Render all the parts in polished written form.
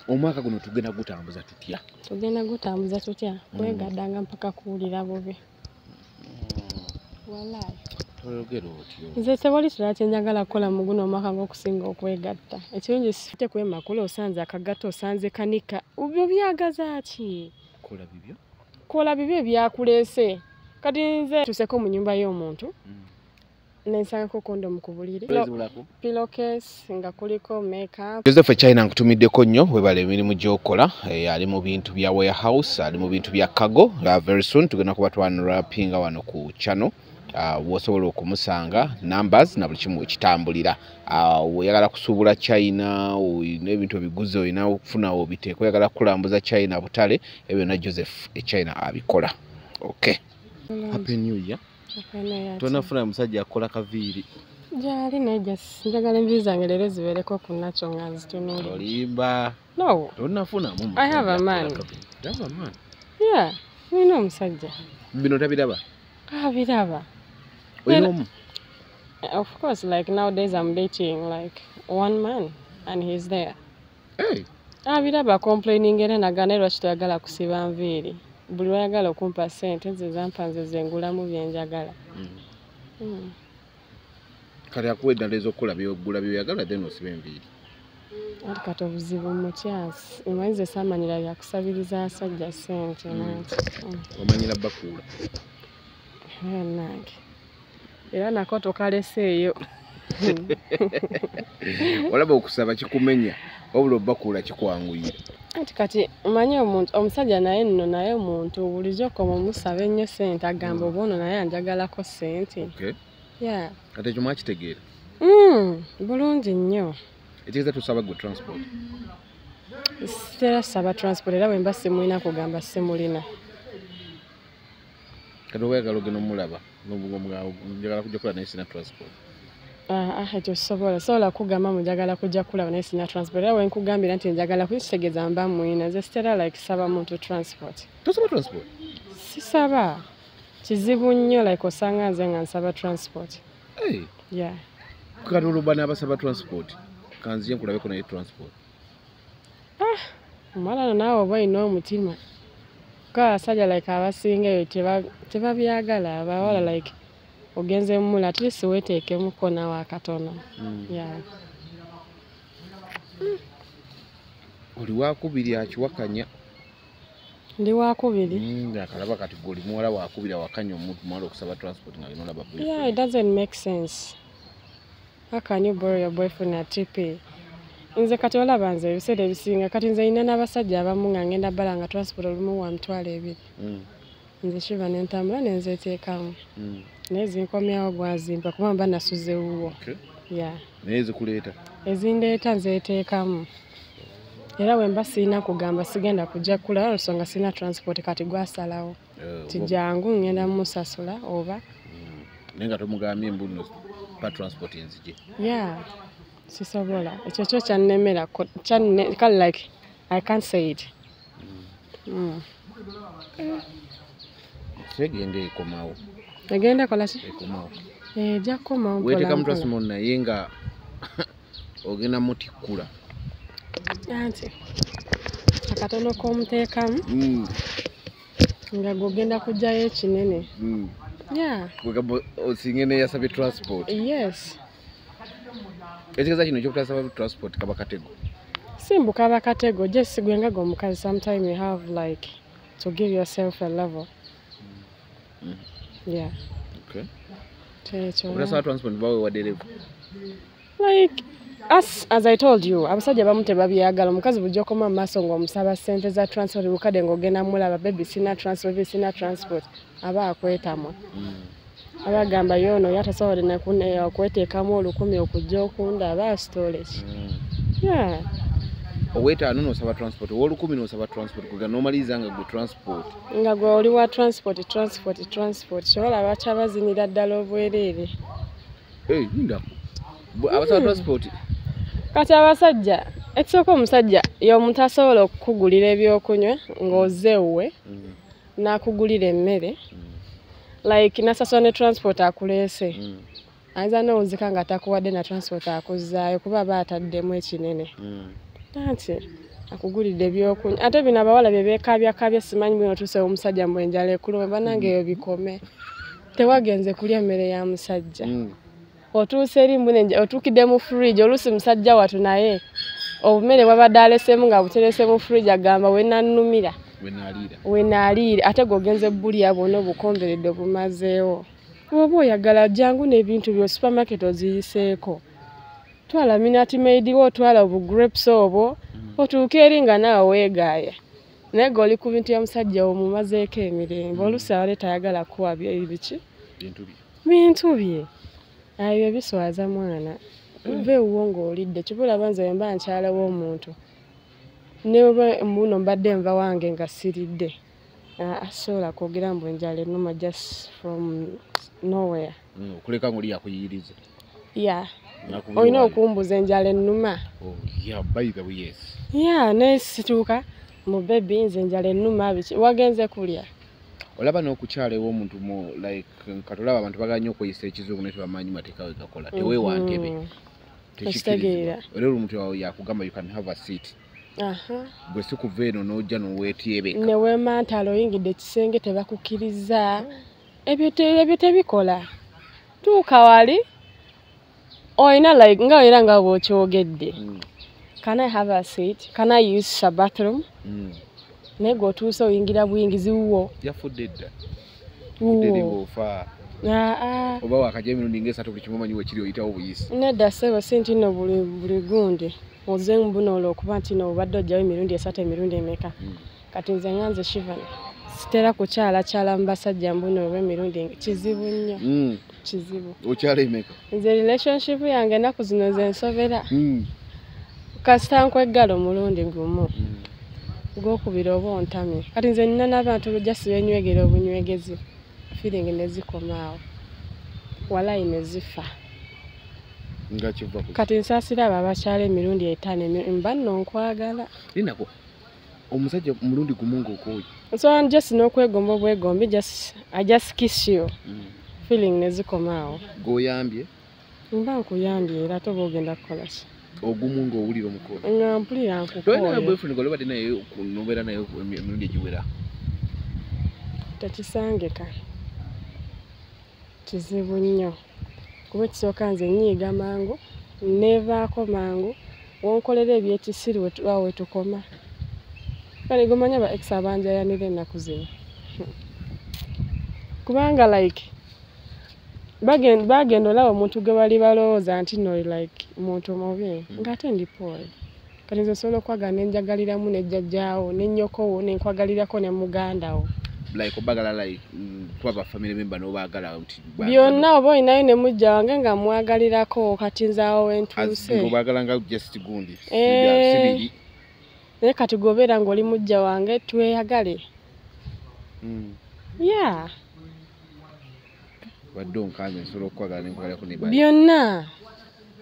Omwaka guno tugenda gutambuza tutya? Tugenda gutambuza tutya? Kwegaddanga mpaka kuwulira bubi. Wallahi. Toyogera otyo. Nze tewali kirala kye njagala kukola mu guno omwaka ng'okusinga okwegatta. Ekirungi sifite kwemakula osanze akagatta osanze kanika. Obyo byagaza ki? Kola bibyo? Kola bibyo ebyakuleese. Kati nze tuseko mu nnyumba y'omuntu. Nensangako kondomu ku buliri. Pillowcase nga kuliko makeup. Joseph China nkutumiddeko nnyo webala emirimu gy'okola. Ali mu bintu bya warehouse, ali mu bintu bya cargo. Very soon tugenda kuba twanrappinga wano ku channel. Wosobola okumusanga numbers na buli kimu ekitambulira. Oyagala kusuubula China, n'ebintu ebiguze olina okufuna obiteeko, oyagala kulambuza China butale, ebyo na Joseph China abikola. Okay. Happy New Year. Tonafuna musajja akola kaviiri. Gyali naye njagala enviiri zange leero zibeereko ku nakyo nga nzitunuulira. Olimba. No. Tonafunamu. I have a man. You have a man? Yeah. Nina omusajja. Bino tabiraba? Biraba. Of course, like nowadays I'm dating like one man and he's there. Hey. Biraba complaining era nagana lwaki toyagala kusiba nviiri. Buli lwayagala okumpa ssente nze zampa nze zengulamu byenjagala. Kale akuwa eddala ez'okukola by'ogula byoyagala then osiba enviiri. Ati kati obuzibu mukyasi. Omanyize saamanyira byakusabiriza asajja ssente nanti. Omanyira Bakuula. Nange. Era nako tokaleseeyo. Olaba okusaba kikumenya wabula Bakuula kikwanguyira. Ati kati omanyi omusajja naye nno naye omuntu bulijjo okoma omusaba ennyo ssente agamba oba ono naye anjagalako ssente. Okay. Yeah. Kati ekyo mwakitegeera? Bulungi nnyo. Ekitegeeza tusaba gwe transport? Sitera saba transport era bwe mba simulina kugamba simulina. Kati oba oyagala ogenda omulaba njagala kujja kulaba naye sina transport. Ekyo sobola kugamba njagala kujja kulaba naye sina transport. Era bwe nkugambira nti njagala kukitegeeza mba mulina. Nze sitera like saba muntu transport. Tosaba transport? Sisaba. Kizibu nnyo like osanga nze nga nsaba transport. Hey. Yeah. Kati oluba n'abasaba transport kanzije nkulabeko naye transport. Omwana naawe oba olina omutima. Abasajja like abasinga eyo tebabyagala abawala like ogenze mumula at least weeteekemuko nawe akatono. Yeah. Oli wakubiri akiwakanya. Ndi wakubiri. Akalaba kati goli muwala wakubiri awakanya omuntu muwala okusaba transport nga alina olaba. Yeah, it doesn't make sense. How can you borrow your boyfriend a TP? Nze kati olaba nze ebiseera ebisinga kati nze ina n'abasajja abamu nga ngenda balanga transport olumu wa mitwalo ebiri. Nze shiva n'entambula nenzeteekamu. Naye zinkomyawo gwazimpa kuba mba nasuze wuwo. Yeah. Naye zikuleeta? Ezindeeta nzeteekamu. Era bwe mba sirina kugamba sigenda kujja kula nsonga sirina transport kati gwasalawo. Tijangu ngenda musasula oba. Naye nga tomugambye mbuno pa transport enzije. Yeah. Sisobola. Ekyo kyo kyannemera kale like I can't say it. Segenda ekomawo. Egenda kola ki? Ekomawo. Ejja kukomawo. Weeteka mu transport naye nga ogenda mutikkula. Anti akatono k'omuteekamu nga gogenda kujjayo ekinene. Yeah. Osinge ne yasabye transport. Yes. Ekitegeeza kino ekyokutasaba transport kaba katego. Simbuka kaba katego, just gwenga omukazi sometimes you have like to give yourself a level. Yeah. Okay. Techo. Transport bawe wadereva. Like as I told you, abasajja bamu tebabyagala omukazi bujja okoma maaso ng'omusaba ssente za transport bukadde ng'ogenda mulaba baby sina transport aba akwetamwa. Abagamba yono yatasobola okweteekamu olukumi okujja okunda aba storage. Yeah. Owetaano n'osaba transport, ow'olukumi n'osaba transport kuga n'omaliza nga gwe transport. Nga gwe oli wa transport. Kyobola bakyabazinira ddala obwereere. Ndako. Abasaba transport. Kati abasajja, ekisooka omusajja y'omuntu asobola okukugulira ebyokunywa ng'ozeewe n'akugulira emmere. Like nasaswa ne transport akuleese. Ayinza n'owuzika nga takuwadde na transport akuzzaayo kuba aba ataddemu ekinene. Tanti akugulidde ebyokunywa ate bino abawala bye beekabyakabya simanyi bino tuse omusajja mbu enjala ekuluma banange eyo bikome tewagenze kulya emmere ya musajja otuuse eri mbune otuukidde mu fridge oluusi musajja watu naye obumere bwabadde alesemu nga buterese mu fridge agamba wenannumira wenaliira ate gogenze bulya bwona obukomberedde bumazeewo oba oyagala jangu n'ebintu byo supermarket oziyiseeko twala minati maid wo twala obugrapes obwo otuuke eri nga naawe weegaaya naye g'oli ku bintu byamusajja omumazeeko emirembe oluusi awale tayagala kuwa biki bintu bye ayo biswaza mwana veewo ng'olidde kibulaba nze mba nkyala w'omuntu ne mbuno mbadde nva wange nga siridde asobola kwogera mbu enjala ennuma just from nowhere okuleka ng'oli yakuyiriza olina okumbuza enjala ennuma naye situuka mu bebi nze enjala ennuma biki wagenze kulya olaba n'okukyala ew'omuntu like katolaba abantu baganya okweyisa ekizungu naye tebamanyi mateeka we gakola teweewa ntebe tekitegeera era omuntu yakugamba you can have a seat bwe si kuva eno n'ojja n'oweetyebeka neweemantala oyingidde ekisenge tebakukkiriza ebyo tebikola tuuka wali oyina like nga era nga bw'okyogedde can I have a seat can I use a bathroom naye g'otuuse oyingira buyingizi wuwo yafudde edda ofa oba wakajja emirundi ng'esatu buli kimu omanyi wekiri oyitawo buyisi nedda ssebo si nti nno buli gundi oze mbunoolo okuba nti no obadde ojjawo emirundi esatu emirundi emeka kati nze nganze Shivan sitera kukyalakyala mu basajja mbuno olw'emirundi kizibu nnyo kizibu okyala emeka nze relationship yange ennaku zino ze nsobera kasita nkweggala omulundi gumu gwokubiri oba ontamye kati nze nina n'abantu lujasi benywegera obunywegezi feeling ne zikomaawo walayi ne zifa kati nsaasira abo abakyala emirundi 5 mba nno nkwagala linako omusajja omulundi gumu ng'okooye so I'm just n'okwegomba obwegombi I just kiss you feeling ne zikomaawo g'oyambye mba nkuyambye era toba ogenda kukola ki ogumu ng'owulira omukono nga mpulira nkukooye boyfriend gwe obadde naye nobeera naye emirundi egiwera tekisangika kizibu nnyo kuba ekisooka nze nyiiga mangu neevaako mangu wonkolera ebyekisiri we tukoma kale gomanya ba ex abanjayanira ennaku zino kubanga like bagenda olaba omuntu gwe bali balowooza nti no like muntu mubi ng'ate ndi pole kati nze osobola okwagala nenjagaliramu nejjajjaawo nenyokowo nenkwagalirako ne mugandawo like obagala like kuba family member n'obaagala nti byonna oba olinayo ne mujja wange nga mwagalirako kati nzaawo wentuuse obaagala nga just gundi sibiri naye kati gobeera ng'oli mujja wange tweyagale wadde onkanze nsobola okukwagala nenkwagalirako ne byonna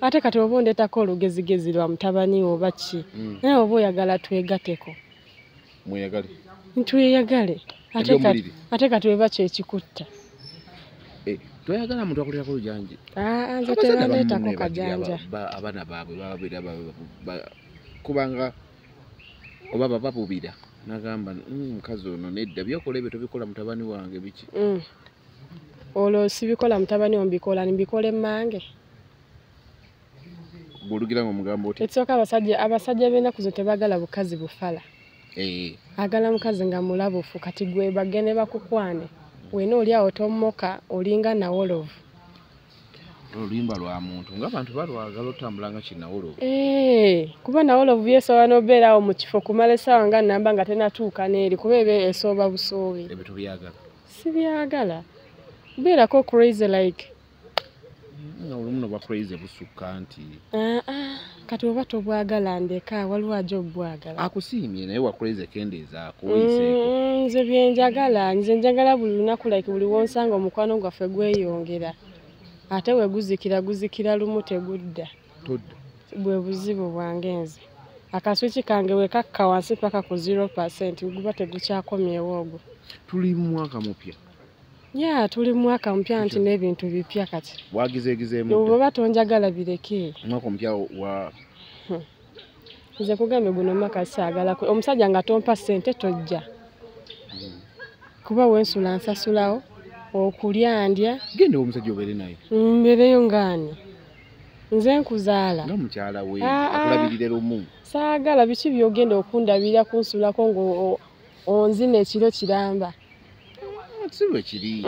ate kati oba ondeetako olugezigezi lwa mutabani oba ki naye oba oyagala twegateko mweyagale ntweyagale ate kati weba kyekikutta toyagala muntu akulirako olujanja nze tebandeetako kajanja abaana baabwe bababeera kubanga oba baba bubira nagamba mukazi ono nedda byokola ebyo tobikola mutabani wange biki olwo sibikola mutabani ombikola nimbikola emmange bwolugira ng'omugambo oti ekisooka abasajja b'ennaku zo tebagala bukazi bufala agala mukazi nga mulabufu kati gwe bagende bakukwane wena oli awo tomoka olinga nawolovu oluyimba lwa muntu ng'abantu balwagala otambula nga kinawolovu kuba nawolovu yeesobola n'obeera awo mu kifo kumala essaawa nga nnamba nga tenatuuka n'eri kuba eba esooba busoobi ebyo tobyagala sibyagala beerako crazy like olumu noba crazy busukka nti kati oba tobwagala ndeka waliwo aja obwagala akusiimye naye wa crazy kendeezaako oyiseeko nze byenjagala nze njagala buli lunaku like buli wonsanga omukwano gwaffe gweyongera ate we guzikira lumu tegudda bwe buzibu bwange nze akaswiki kange we kakka wansi paka ku 0% guba tegukyakomyewo ogwo tuli mu mwaka mupya tuli mwaka mpya nti n'ebintu bipya kati wagizeegizeemu oba tonjagala bireke mwaka mpya wa nze kugambe guno maka saagala omusajja nga tompa ssente tojja kuba wensula nsasulawo okulya ndya genda omusajja obeere naye mbeereyo ngaani nze nkuzaala nga mukyala we akulabirire lumu saagala biki byogenda okundabira kunsulako onzina ekiro kiramba si bwe kiri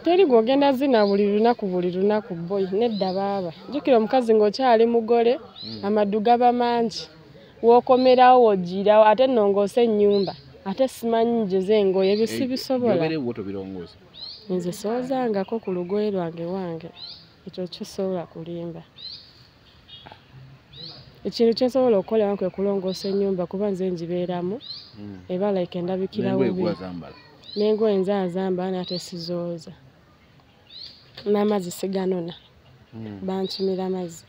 teri gwogenda zina buli lunaku boy nedda baaba jjukira omukazi ng'okyali mugole amaddu gaba mangi wookomerawo wojjirawo ate nnongoose ennyumba ate simanyi njeze engoye bisibisobola nze soozangako ku lugoye lwange wange ekyo kisobola kulimba ekintu kyensobola okukola kwe kulongoosa ennyumba kuba nze njibeeramu eba like endabikirawo n'engoye nzaazamba nate sizooza n'amazzi siganona bankimira amazzi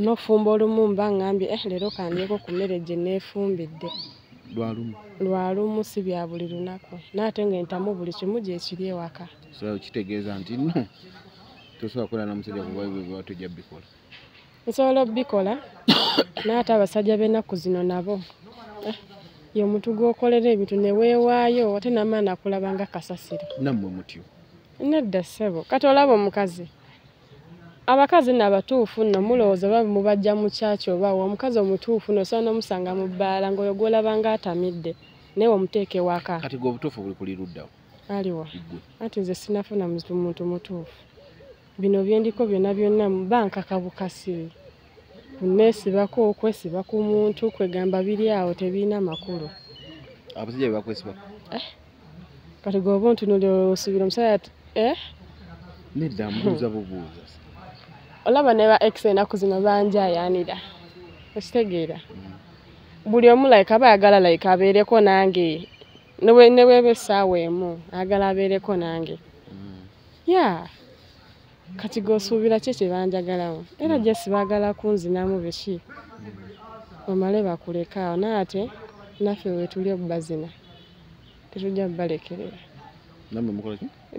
n'ofumba olumu mba ngambye leero kandyeko ku mmere gye neefumbidde lwalumu si bya buli lunaku naate ng'entamu buli kimu gyekiri ewaka kitegeeza nti no tosobola kukola na musajja kuba tojja bikola nsobola obbikola naate abasajja b'ennaku zino nabo ye omuntu gw'okolera ebintu ne weewaayo ate n'amaani akulaba nga kasasiro nammwe mutyo nedda ssebo kati olaba omukazi abakazi nabatuufu nno mulowooza oba mubajja mu kyaki oba omukazi omutuufu nosobola n'omusanga mu bbaala ng'oyo gw'olaba ng'atamidde naye omuteeka ewaka kati gwe obutuufu buli kuliruddawo aliwa ati nze sinafuna muntu mutuufu bino byendiko byonna bankaka bukasiri neesibako okwesiba ku muntu kwegamba biri awo tebiina makulu abasajja bebakwesibako kati gweoba ontunulira osubira omusajja nedda mbuuza bubuuza olaba ne ba ex ennaku zino banjayanira okitegeera buli omu like aba ayagala like abeereko nange ne bweba essaawa emu ayagala abeereko nange kati g'osuubira ki kyebanjagalawo era gye sibaagala kunzinamu biki bamale bakuleka awo naate naffe wetuli obbazina tetujja bbalekerera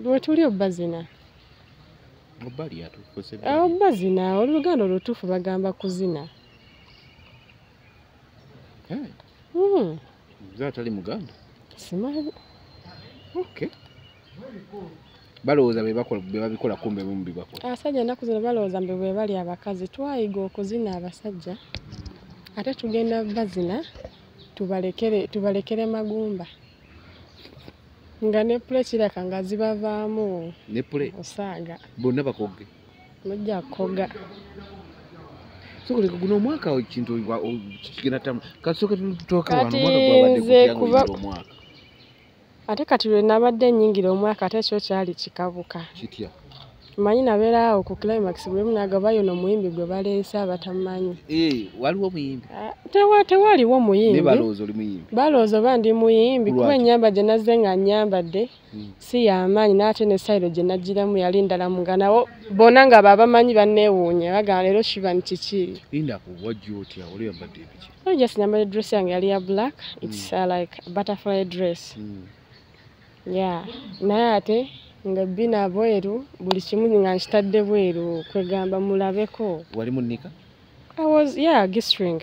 wetuli obbazina obbazina oluganda olutuufu bagamba kuzina atali muganda simanyi balowooza bebabikola kumbe mubibakola abasajja ennaku zino balowooza mbe bwe bali abakazi twayiga okuzina abasajja ate tugenda bazina tubalekere magumba nga ne pule kiraka nga zibavaamu ne pule osaaga bonna bakoge mujja kukoga sokoleka guno omwaka ekintu kigenda tamu kasooke tutoka wano omwaka ate kati lwe nabadde nnyingira omwaka ate kyo kyali kikabuka kitya manyi nabeera awo ku climax bwe munagabayo n'omuyimbi gwe baleese abatamanyi waliwo muyimbi tewaliwo muyimbi balowooza oli muyimbi balowooza oba ndi muyimbi kuba ennyamba gye nazze nga nnyambadde si yamaanyi n'ate ne sayiro gye najjiramu yali ndala muganawo bonna nga babamanyi banneewuunya bagamba leero shivani kiki lindaku wajja otya oli yambadde ebiki just nyambadde dress yange yali ya black it's like a butterfly dress naye ate nga bina bweru buli kimu nga nkitadde bweru kwegamba mulabeko wali munika gistring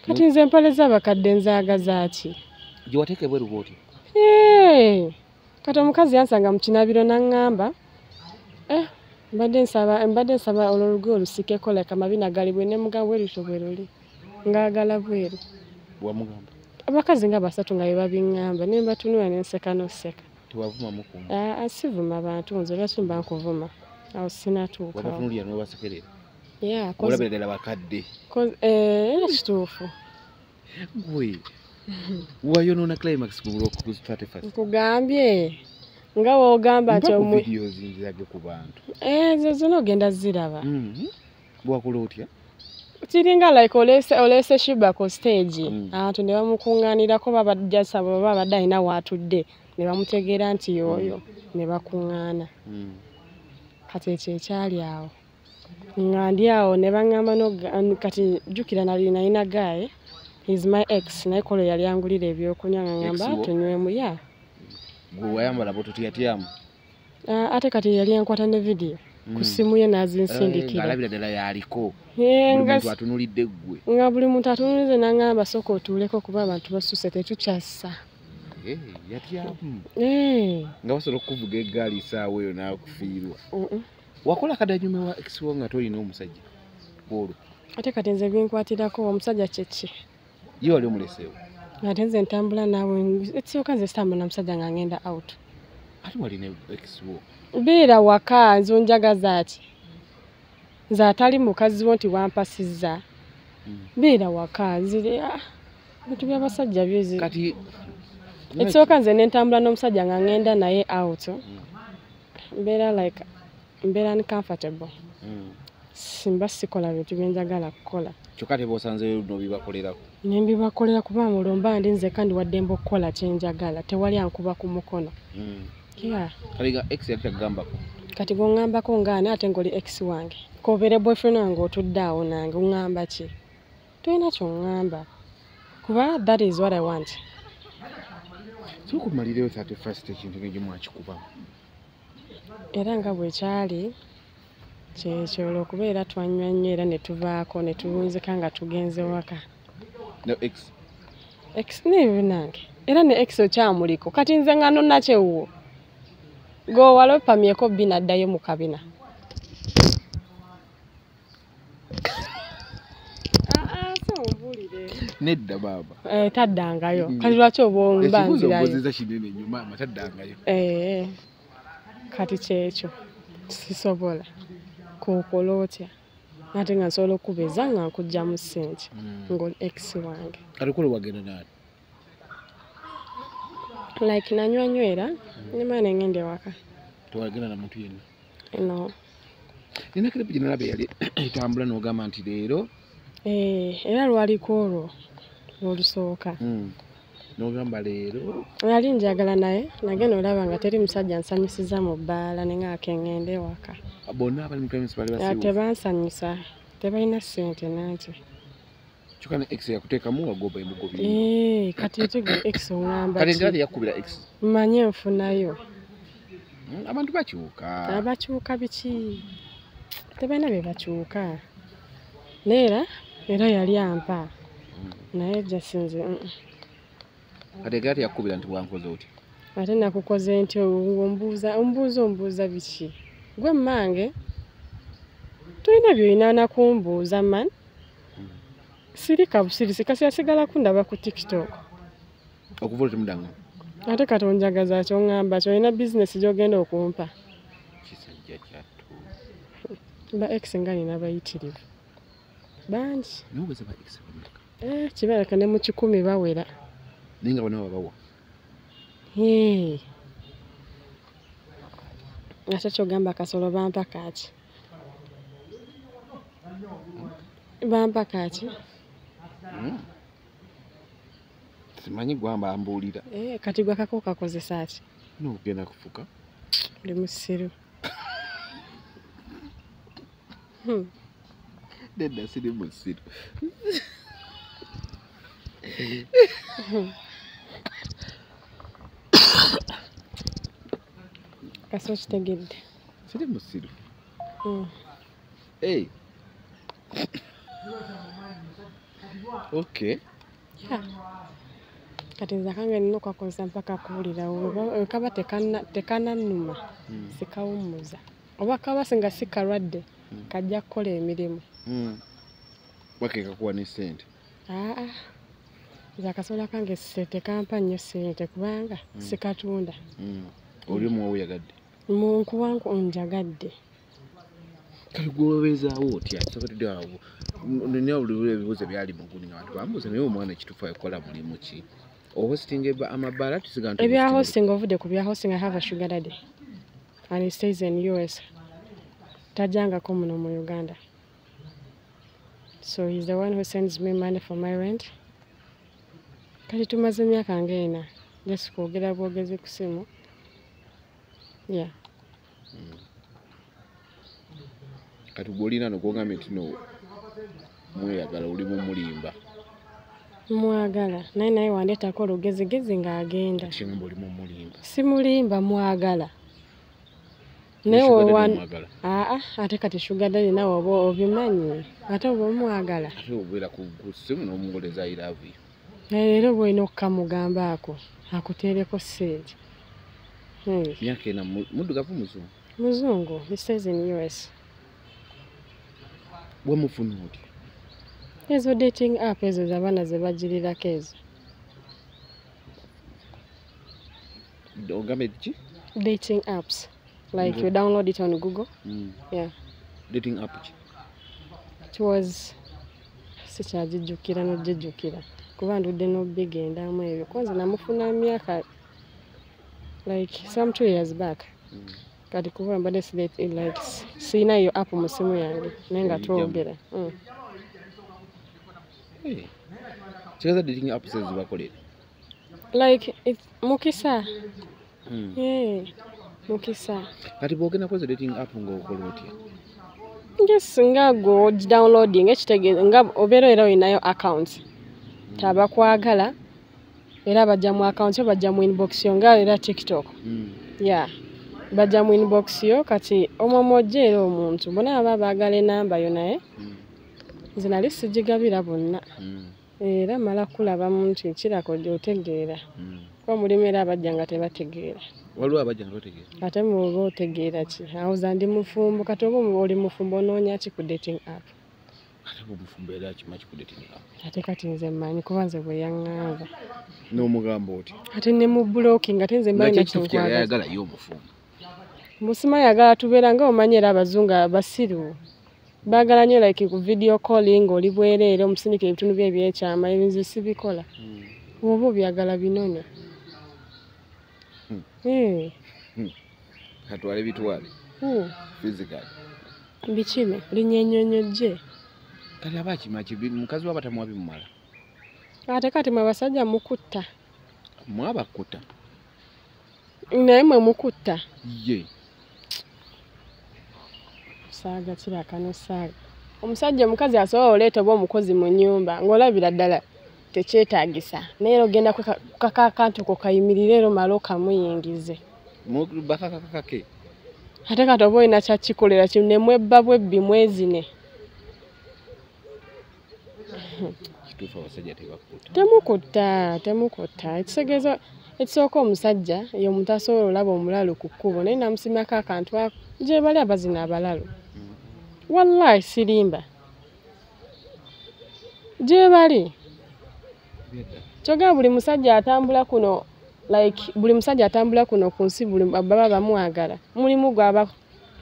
kati nze empale z'abakadde nzaaga zaaki gye wateeka bweru bwoti kati omukazi yansanga mu kinabiro n'aŋŋamba mbadde nsaba olwo olusikeko leka mabina gali bwe ne mugamba bweruto bwe luli ngaagala bweru wamugamba abakazi nga basatu nga bebabiŋŋamba ne mbatunula ne nseka n'oseka tewavumamu sivuma bantu nze lwaki mba nkuvuma awo sinatuukawo wabatunulira n'obasekerera olabira ddala bakadde era kituufu gwe wayonoona climax ku 31st nkugambye nga woogamba nti videos nzirage ku bantu ezo zonna ogenda ziraba bwakola otya kiringa like oleese shiba ku stage abantu ne bamukuŋŋaanirako babajjasa baba babadde alina waatudde ne bamutegeera nti yoyo ne bakuŋŋaana kati ekyo ekyali awo nga ndi awo ne baŋŋamba kati jjukira nalina gaye is my ex naye kolo yali angulira ebyokunywa nga ŋŋamba tunywemu gwe wayambala bototiyatyamu ate kati yali enkwata ne vidiyo ku simu ye n'azinsindikira alabira ddala yaliko nga muntu atunulidde ggwe nga buli muntu atunulize n'aŋŋamba sooka otuuleko kuba abantu basusse tetukyassa yatyamu nga basobola okuvuga eggaali isaawa eyo n'akufiirwa wakola kadanyume wa ex wo nga tolina omusajja olwo ate kati nze binkwatirako omusajja kyeki ye wali omuleseewo ate nze ntambula naawe ekisooka nze sitambula na musajja nga ngenda out ate walina ex wo beera waka nze onjagaza ati nze atali mukazi wo nti wampasizza beera waka nzire bintu by'abasajja byezi kati ekisooka nze nentambula n'omusajja nga ngenda naye out mbeera uncomfortable simba sikola bintu byenjagala kukola kyokka te b'osanzeyo n'obibakolerako nembibakolera kuba mulomba ndi nze kandi waddemba okukola kyenjagala tewali ankuba ku mukono kaliga ex yali takugambako kati bw'oŋŋambako ngaani ate ng'oli ex wange kobeere boyfriend wange otudde awo nange oŋŋamba ki tolina ky'oŋŋamba kuba that is what I want sokumalireyo 31st ekintu ng'egyo mwakikubamu era nga bwekyali kyekyo olwokubeera twanywa nnyo era ne tuvaako ne tulunzika nga tugenze waka no ex nebyo nange era ne ex okyamuliko kati nze nga nonnakyewuwo gowala opamyeko bbi naddayo mu kabina nedda baaba taddangayo kati lwaki oba ombanzirayo kinene nyuma mataddangayo kati kyekyo sisobola kokola otya ate nga nsobola okubeza nga nkugjamu ssente ng'oli ex wange kati kola wagenda naani like nanywanywera nyuma nengenda ewaka tewagenda na muntu yenna no nina kirepu gyenalaba yali etambula n'ogamba nti leero era lwaliko olwo lwolusooka n'ogamba leero yali njagala naye nagenda olaba nga teri musajja nsanyusiza mu bbaala nenga kengende ewaka bonna abali mu principal basiwo tebansanyusa tebalina ssente nanti kyokka ne ex yakuteekamu wagoba emugobi kati etegwe ex oŋŋamba kati njala teyakubira ex manye nfunayo abantu bakyuka abakyuka biki tebalina bye bakyuka neera era yali ampa naye jasinze kati egala teyakubira nti bwankoze oti ate nakukoze nti ombuuza biki gwe mmange tulina byolina nakumbuuza man sirika busirisi kasi yasigala kundaba ku tiktok okuva olwo temudanga ate kati onjagaza kyoŋŋamba kyolina bizinesi gy'ogenda okumpa kisajja kyattu ba ex nga nina bayitirivu bangi nobeza ba ex bameka kibaleka ne mu 10 bawera naye nga bonna babawa ate kyogamba kasolo bampa kaaki bampa kaaki simanyi gwamba ambuulira kati gwe kako kakozesa ki nogenda kufuka ndi musiru nedda siri musiru kaso kitegedde siri musiru okay kati nze kange nina okakozesa mpaka kuwulirawo kaba tekanannuma sikawummuza oba kaba singa si kalwadde kajja kukola emirimu bakekakuwa ne ssente nze akasobola kange tekampa nnyo ssente kubanga sikatunda oli omuwawo yagadde munkuwangu njagadde kati gwebezaawo otya sokedde awo nina olulula ebibuuzo byali muguni nga bantu bambuuza naye omwana ekituufu akola mulimu ki ohosting amabbaala tusiga nti ebya hosting ovudde ku bya hosting I have a sugar daddy and he stays in US tajangako muno mu Uganda so he's the one who sends me money for my rent kati tumaze emyaka nga 4 just kwogera bwogezi ku simu kati gwolina nogwogambye nti no mweyagala oli mumulimba mwagala naye wandeetako olugezigezi ng'agenda kigamba oli mumulimba simulimba mwagala Newo ate kati sugar daddy nawe oba obimanyi ate oba omwagala ate obeera ku simu n'omungoleza I love you leero bw'olina okukamugambaako akuteereko ssente myaka ena muddugavu muzungu he stays in US bwamufuna otya ezo dating app ezo z'abaana ze bagirirako ezo ogambe ki dating apps like you download it on Google yeah dating app ki it was sikyagijjukira n'ogijjukira kuba ndudde n'obigendamu ebyo kwanza namufuna myaka like some 2 years back kati kuba mbadde like siina iyo app mu simu yange naye nga twogera kigeza dating app zibakolera like mukisa mukisa kati bwogenda kweza dating app ng'okola otya nga go downloading ekitegeeza nga obeera era olinayo account tabakwagala era bajja mu account yo bajja mu inbox yo nga era TikTok yeah bajja mu inbox yo kati omwomojja era omuntu bona aba baagala enamba yo naye nze nali sigigabira bonna era mala kulaba muntu kirako gy'otegeera kuba mulimu era abajja nga tebategeera waliwo abajja nga bategeera ate muba otegeera ki awuza ndi mufumbo kati oba oli mufumbo onoonya ki ku dating app ate bwomufumbo era kimaki ku dating app ate kati nze mmanyi kuba nze bwe yaŋŋamba n'omugamba oti ate ne mu blocking ate nze mmanyi nakinkwagala yo omufumbo musima yagala tubeera nga omanyi era abazungu abasiru baagala nnyo like ku video calling oli bwereere omusindika ebitundu bye ebyekyama ebinzi sibikola oba obyagala binone katwale bitwale physical bikime linyenyonyojje kati aba kimaki mukazi waba tamuwa bimumala ate kati mwe abasajja mukutta mwabakutta naye mwe mukutta ye saaga kiraka n'osaaga omusajja omukazi asobola oleeta oba omukozi mu nnyumba ng'olabira ddala tekyetaagisa naye ogenda kukakakantu ko kayimirire ero mala okamuyingize bakakakake ate kati oba olina kyakikolera kino ne mwebba bwebbi mwezine kituufu abasajja tebakutta temukutta ekitegeeza ekisooka omusajja ye omuntu asobola olaba omulalu ku kkubo naye namusimako akantu ako gye bali abazina abalalu wallahi sirimba gye bali kyogera buli musajja atambula kuno like buli musajja atambula kuno ku nsi buli baba bamwagala mulimu gwa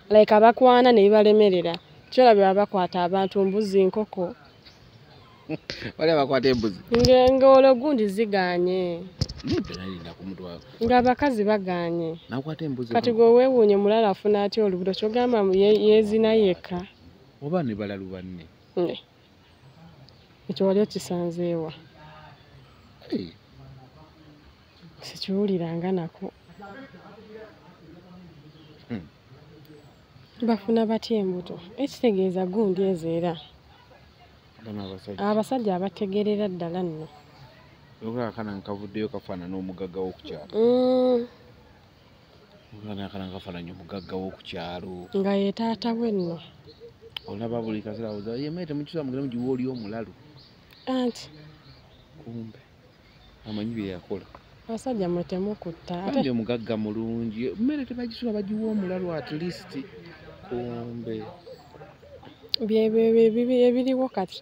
like abakwana ne bibalemerera kyolabye babakwata abantu mbuzi nkoko wale abakwata embuzi ng'olo gundi ziganye nga abakazi baganye kati gwe weewuunye mulala afuna atya olubuto kyogamba yeezina yekka oba ne balalu banne ekyo wali okisanzeewa sikiwuliranga nako bafuna batya embuto ekitegeeza gundi ezeera abasajja abategerera ddala nno okakana nkavuddeyo kafaanana omugagga w'okukyalo okakana nkafaananya omugagga w'okukyalo nga ye taata we nno olaba buli kaseera oza yemere temukyusa mugire mugiwa oli omulalu anti kumbe amanyi bye yakola abasajja mwe temukutta ate omugagga mulungi mmere tebagisula bagiwa omulalu at least kumbe ebiriwo kati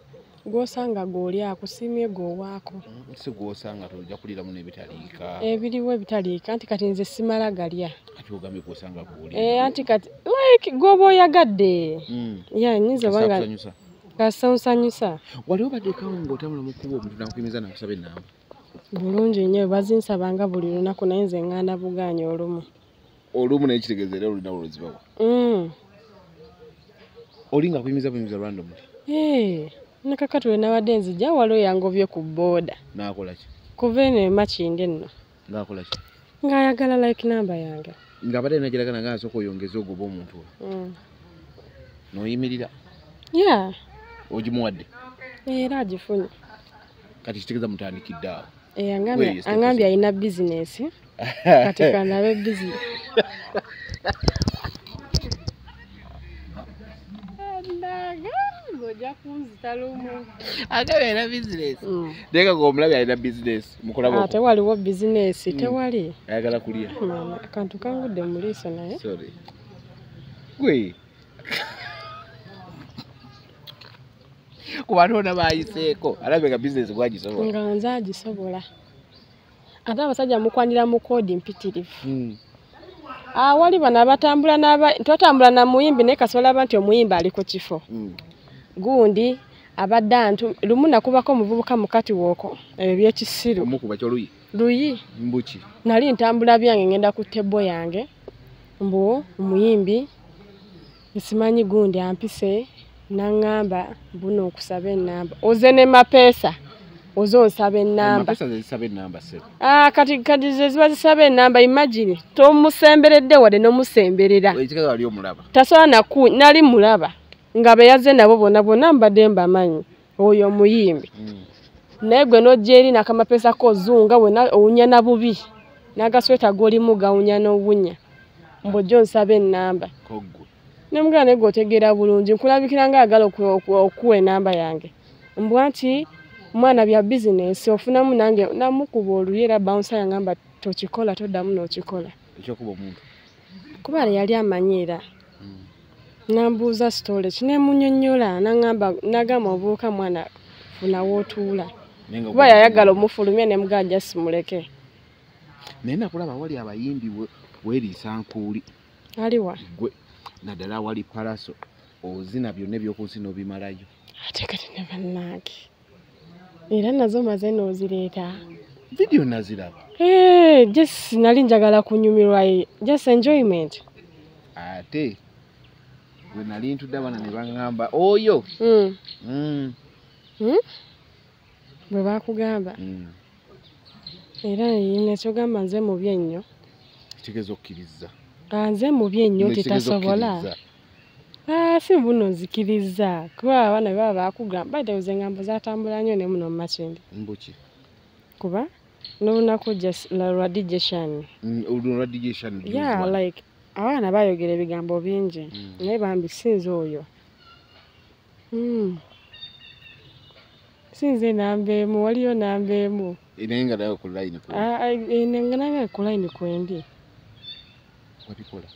gw'osanga gw'oli akusiimye gw'owaako si gw'osanga tojja kuliramu n'ebitaliika ebiriwo ebitaliika anti kati nze simala galya ati ogambye gw'osanga gw'oli anti kati like gw'oba oyagadde nyinza obanga kasonsanyusa wali obaddekawo ng'otambula mu kkubo omuntu nakuyimiza nakusaba ennamba bulungi nnyo bazinsabanga buli lunaku naye nze ŋŋanda buganya olumu naye kitegeeza era olina oluzibawa oli nga kuyimiza buyimiza random nakakatule nabadde nzija waliwo yangobye ku booda nakola ki kuva eno emakinde nno ngaakola ki ng'ayagala like namba yange ng'abadde nagiragana nga asooka oyongeze ogoba omuntu n'oyimirira ogimuwadde era agifunye kati kitegeeza mutandikidde awo angambye alina bizinesi kati kanabe bizinesi ng'ojja kunzita lumu. Agabe alina business. Ndeka ng'omulabi alina business. Mukulaba. Tewaliwo business, tewali. Ayagala kulya. Akantu kangudde mu liiso naye. Sorry. Gwe. Kuba nona bayiseeko. Alabeka business gwagisobola. Nga nze agisobola. Ate abasajja mukwanira mu koodi mpitirivu. Wali bano abatambula twatambula na muyimbi naye kasobola nti omuyimbi ali ku kifo. Gundi abadde antu lumu nakubako omuvubuka mu katiwooko ebyekisiru. Omukuba kyoluyi. Luyi. Mbuki. Nali ntambula byange ngenda ku tebo yange. Mbu omuyimbi simanyi gundi ampise nangamba buno okusaba ennamba. Oze ne mapeesa. Ozo nsaba ennamba. Mapeesa zisaba ennamba se. Kati ziba zisaba ennamba imagine. Tomusemberedde wadde nomusemberera. Ekikaga wali omulaba. Tasobola nali mulaba. Nga beyaze nabo bonna mbadde mbamanyi. Oyo omuyimbi. Naye gwe n'ojja eri n'akamapeesa kozunga wena owunya na bubi. N'agasweta g'olimu gawunya n'owunya. Mbojjo nsaba ennamba. Nemugala naye g'otegeera bulungi. Nkulabikira ng'ayagala okuwa ennamba yange. Mbwa nti mwana bya business ofunamu nange namukuba oluyera bouncer yangamba tokikola toddamu n'okikola. Ekyokuba omuntu. Kuba yali amanyiira. Nambuuza story kinemunyonnyola nagamba obuuka mwana funa wootuula. Kuba yayagala omufulumya ne mugajja simuleke. Naye nakulaba wali abayimbi weeriisa nkuuli. Aliwa? Gwe naddala wali palaso ozina byonna ebyokunsi n'obimalayo. Ate kati ne bannange. Era nazo maze n'ozireeta. Video naziraba. Just nali njagala kunyumirwa just enjoyment. Ate gwe nali ntudde abana ne baŋŋamba oyo. Bwe bakugamba. Era nekyogamba nze mubi ennyo. Kitegeeza okkiriza. Nze mubi ennyo tetasobola. Si buno nzikiriza. Kuba abaana baba bakugamba baitebuze ngambo zatambula nnyo ne muno Makindi. Mbuki. Kuba n'olunaku lwa DJ Shan. Lwa DJ Shan. Yeah, like abaana bayogera ebigambo bingi. Naye bambi sinze oyo. Sinze nambeemu, waliyo nambeemu. Inenga nayo ku line ku. Inenga nayo ku line kwendi. Wabikola.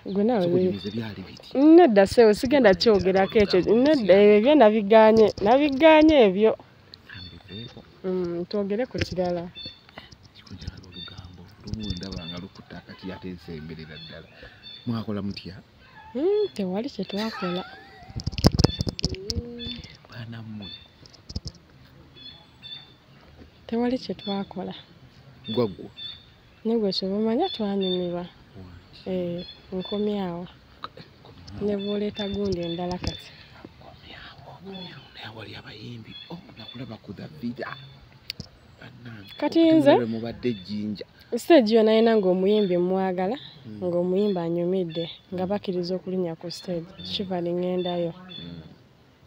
Gwe nawe byali biti. Nedda sewe sigenda kyogerako ekyo. Nedda ebyo nabiganye ebyo. Twogere ku kirala. Kikujala olugambo. Lumu ndabanga lukuta kati ate nsemberera ddala. Mwakola mutya? Tewali kye twakola. Bwana mmwe. Tewali kye twakola. Gwaggwa. Negwe kyobamanya twanyumirwa. Nkomyawo. Ne bw'oleeta gundi endala kati. Naye wali abayimbi nakulaba ku Davida. Kati nze mubadde jjinja. Stage yonna yena ng'omuyimbi mwagala ng'omuyimbi anyumidde nga bakkiriza okulinnya ku stage kivali ŋŋendayo.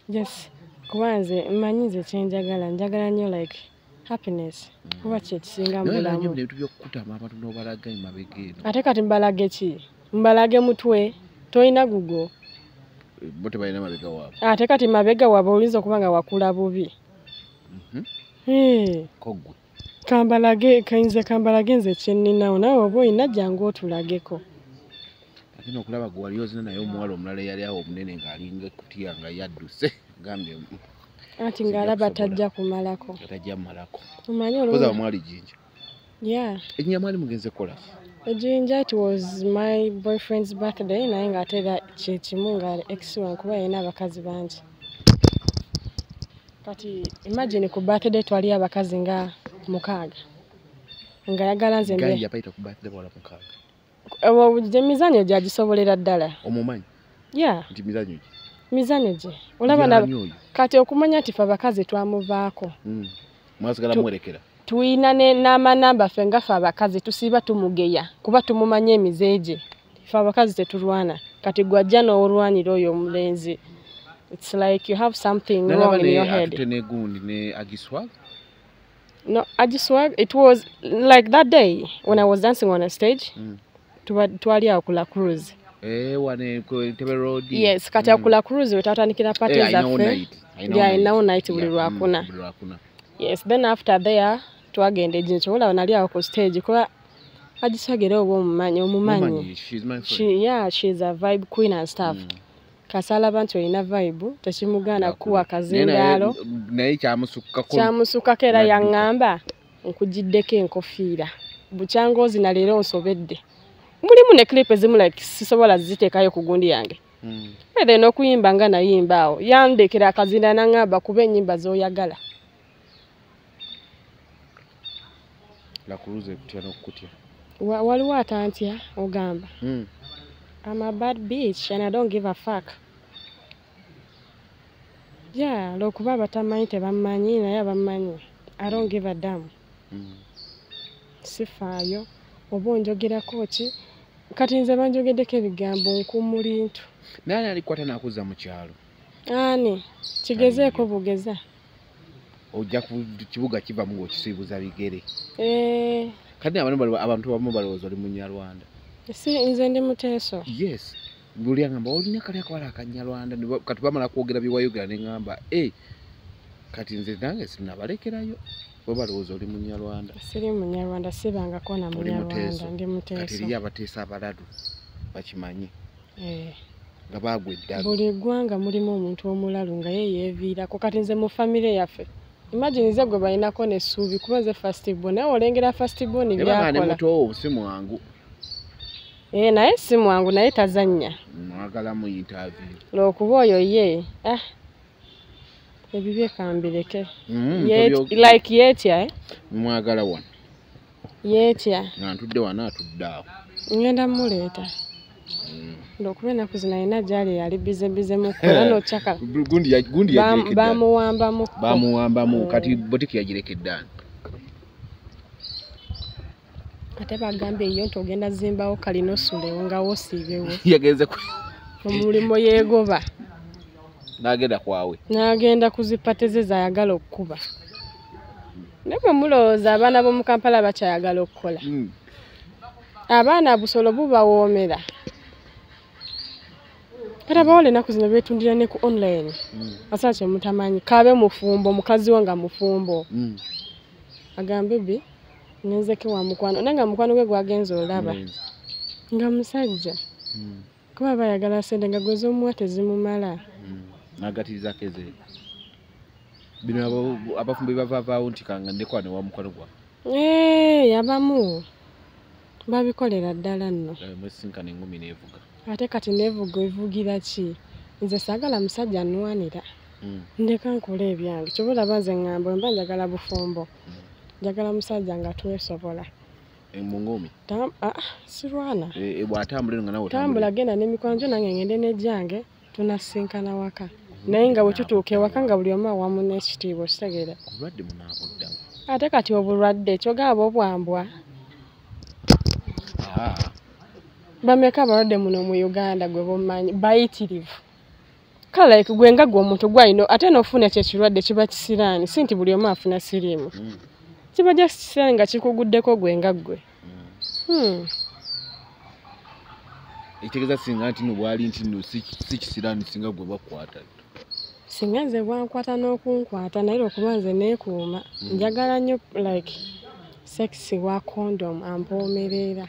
Yes, kuba nze mmanyi nze kyenjagala njagala nnyo like happiness. Kuba kye kisinga mu bulamu. Ebintu by'okukutama abantu n'obalaga emabega eno. Ate kati mbalage ki? Mbalage mutwe toyina gugo. Bo tebalina mabega waabwe. Ate kati mabega waabwe oyinza okuba nga wakula bubi. Kogwe. Kambalage nze kyenninawo nawe oba oyina jjangu otulageko. Ate n'okulaba gwe wali ozina naye omuwala omulala eyali awo omunene ng'alinga ekkutiya nga yadduse. Gambye ati ng'alaba tajja kumalako. Tajja malako. Omanyi olwo mwali jjinja. Yeah. Ejjinja mwali mugenze kola. Ejjinja it was my boyfriend's birthday naye ng'ate era kye kimu nga ex wange kuba yalina abakazi bangi. Kati imagine ku birthday twali abakazi nga 6 nga yagala nze mbe. Ganja paita ku birthday wala 6. Emizanyo gyagisobolera ddala. Omumanyi? Yeah. Nti mizanyo ki? Mizanyo gye. Olaba kati okumanya nti fe abakazi twamuvaako. Mwasigala mwerekera. Tuyina n'amanamba ffe nga ffe abakazi tusiiba tumugeya kuba tumumanya emize gye. Ffe abakazi tetulwana. Kati gwajja n'olwanira oyo omulenzi. It's like you have something wrong in your head. No, Agiswag, it was like that day when I was dancing on a stage. Twali out kula cruise. wane ko Tebe Road. Yes, kati akula cruise wetatandikira party zaffe. Alinawo night buli lwakuna. Yes, then after there twagenda ejincho olaba nali awo ku stage kuba agisagere obwo omumanyi. She's my friend. She's a vibe queen and stuff. Kasala bantu ina vibe tekimugana kuwa kazindalo. Naye kyamusukako era yaŋŋamba nkugiddeko enkofiira. Bucyangozi na leero nsobedde. Mulimu ne clip ezimu like sisobola ziteekayo ku gundi yange. Ede n'okuyimba nga nayimba awo yandekera akazinda naŋŋamba kuba ennyimba z'oyagala. La Cruise kutya n'okutya. Waliwo atantya ogamba. I'm a bad bitch and I don't give a fuck. Yeah, lokuba batamanyi tebamanyi naye abamanyi. I don't give a damn. Sifaayo oba onjogerako ki kati nze banjogeddeko ebigambo nkumulintu. Nani alikwata nakuza mu kyalo? Ani kigezeeko bugeza. Ojja ku kibuga kiva mu okisibuza bigere. Kati abantu bamu balowooza oli Munyarwanda. Nze ndi Muteeso. Yes. Buli ngamba olina kali akwala akanyarwanda kati bamala kwogera biwayogera ne ngamba kati nze nange sinabalekerayo bo balowooza oli Munyarwanda. Siri Munyarwanda sibangako na Munyarwanda ndi Muteeso. Kati eri abateesa abaladu bakimanyi. Nga bagwe ddala. Buli ggwanga mulimu omuntu omulalu nga ye yeeviirako kati nze mu famire yaffe. Imagine ze gwe balinako n'essuubi kuba nze festival naye olengera festival ni byakola. Ne muto si mwangu. Naye si mwangu naye tazannya. Mwagala mu interview. Lwokuba oyo ye ebibye kambireke. Like yetya mwagala wano. Yetya. Ntudde wano atudde awo. Ngenda muleeta. Lwokuba ennaku zino alina gyali yali bize mukola n'okyaka. Gundi yagirekedde. Bamuwambamu. Kati botiki yagirekedde ani. Ate bagambye yo ntogenda zimbawo kalina osulewo nga wosiibewo. Yagenze omulimo yeegoba. N'agenda kwawe. N'agenda kuzipateze zayagala okukuba. Ne bwe mulowooza abaana b'omu Kampala bakyayagala okukola. Abaana busolo bubawoomera. Kati abawole ennaku zino beetundira ne ku online. Asala kye mutamanyi kaabe mufumbo mukazi we nga mufumbo. Agambe bi nenzeke wa mukwano nanga mukwano gwe gwagenza olaba nga musajja kuba bayagala sente nga gwezo omuwa tezimumala nagatiriza keze bino abafumbi bavavaawo nti kanga ndekwa ne wa mukwano gwa yabamu babikolera ddala nno mwesinkana engumi neevuga ate kati neevuga evugira ki nze saagala musajja nnwanira ndeka nkola ebyange kyobola banze ŋŋamba mba njagala bufumbo njagala musajja nga twesobola mungumi sirwana bw'atambula nga nawe tambula genda n'emikwano gyo nange ngende n'ejjange tunasinkana waka naye nga bwe tutuuka ewaka nga buli omu awamu n'ekitiibwa kitegeera obulwadde munaabuddamu ate kati obulwadde kyogaba obwambwa bameka abalwadde muno mu Uganda gwe bomanyi bayitirivu kale gwe nga gwe omuntu gwalina ate n'ofuna ekyo ekirwadde kiba kisiraani si nti buli omu afuna siriimu kiba jasisiraani nga kikuguddeko gwe nga ggwe ekitegeeza singa nti no bwali nti no si kisiraani singa gwe bakwata singa nze bwankwata n'okunkwata naye okuba nze neekuuma njagala nnyo like sexy wa condom ampoomerera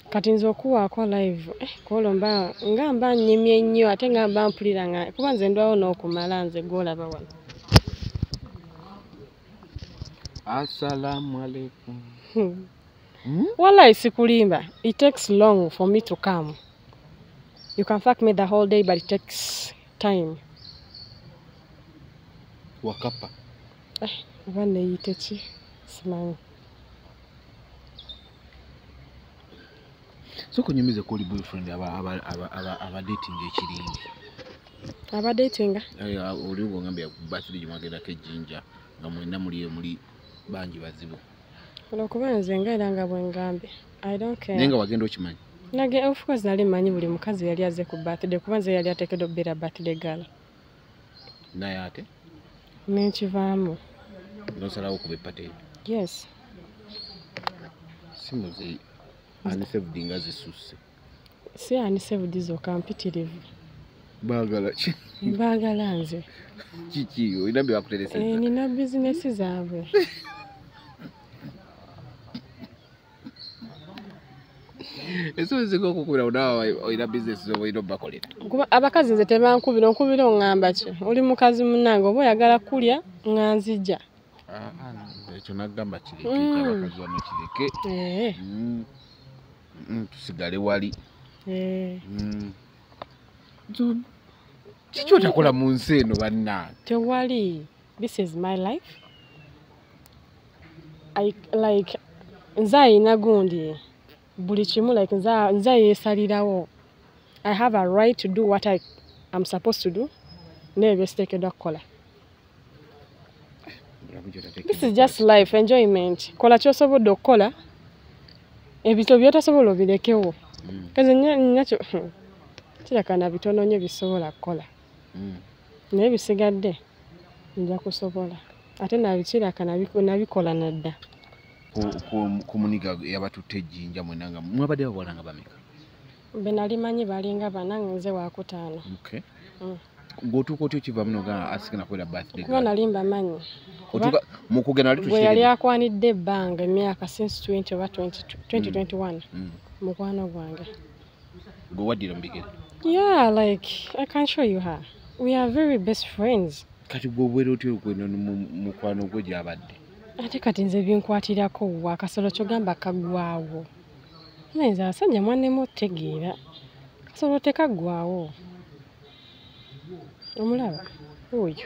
kati nze okuwaako live koolo nga mba nnyimye nnyo ate nga mba mpulira nga kuba nze ndwawo n'okumala nze gw'olaba wano. Assalamu alaikum. Wallahi sikulimba. It takes long for me to come. You can fuck me the whole day but it takes time. Wakapa. Vane yitechi simanyi. So kunyumize ko boyfriend aba dating ekiringi. Aba dating? Oli ngambye birthday jumagenda ke jinja nga mwenda muri bangi bazibu. Olwokuba nze nga era nga bwe ngambe. I don't care. Nenga wagenda okimanyi? Nage of course nali manyi buli mukazi yali aze ku birthday kuba nze yali ateekeddwa okubeera birthday girl. Naye ate? Nenkivaamu. Nosalawo kuba epate? Yes. Simuze anisevudde nga zisusse. si anise budizo kampitirivu Baagala ki? baagala nze Kiki olina bye bakuteresezza? nina bizinesi zaabwe Esobola okukubira onawe olina bizinesi z'oba olina obbakolera. kuba abakazi nze tebankubira onkubira oŋŋamba ki oli mukazi munnange oba oyagala kulya nga nzija Ekyo naggamba kireke abakazi wano kireke. Tusigale wali. Kiki otakola mu nsi eno bannange? tewali this is my life nze ayina gundi buli kimu nze yeesalirawo I have a right to do what I'm supposed to do n'ebyo siteekeddwa kukola. This is just life, enjoyment. Kola ky'osobodde okukola ebito by'otasobola obirekewo kaze nnakyo kirakana bitono nnyo bisobola kukola naye bisigadde nja kusobola ate nabikirakana nabikola nadda. Ku muniga yabatutte ejjinja mwenanga mwabadde bawala nga bameka? Be nali manyi balinga banange nze wakutaano. Ng'otuuka otyo kivaamu noga asikana kwera birthday kuba nali mbamanyi mu kugenda wali bwe yali akwanidde ebbanga emyaka since 20 oba 2021 mukwano gwange. Gwe waddira mu bigere? Yeah, like I can show you her. We are very best friends. Kati gwe obwera otyo okwenda mukwano gwe gy'abadde? Ate kati nze binkwatirako wa akasolo kyogamba kaggwawo. Nze abasajja mwannemu otegeera kasolo tekaggwawo. Omulaba oyo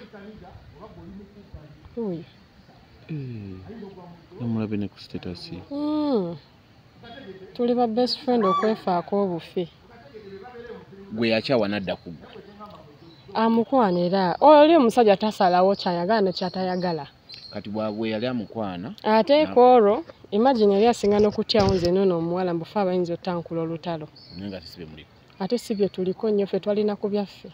namulabe ne ku status. Tuli ba best friend okwefaako obufi. Gwe yakyawa nadda ku gwe? Amukwana era oli omusajja tasalawo kyayagala ne kyatayagala. Kati bwagwe yali amukwana ate kooro imagine yali asinga n'okutyawo nze noono omuwala mbufe abayinza ottankula olutalo nga tisibe muliko ate si bye tuliko nnyo ffe twalina ku byaffe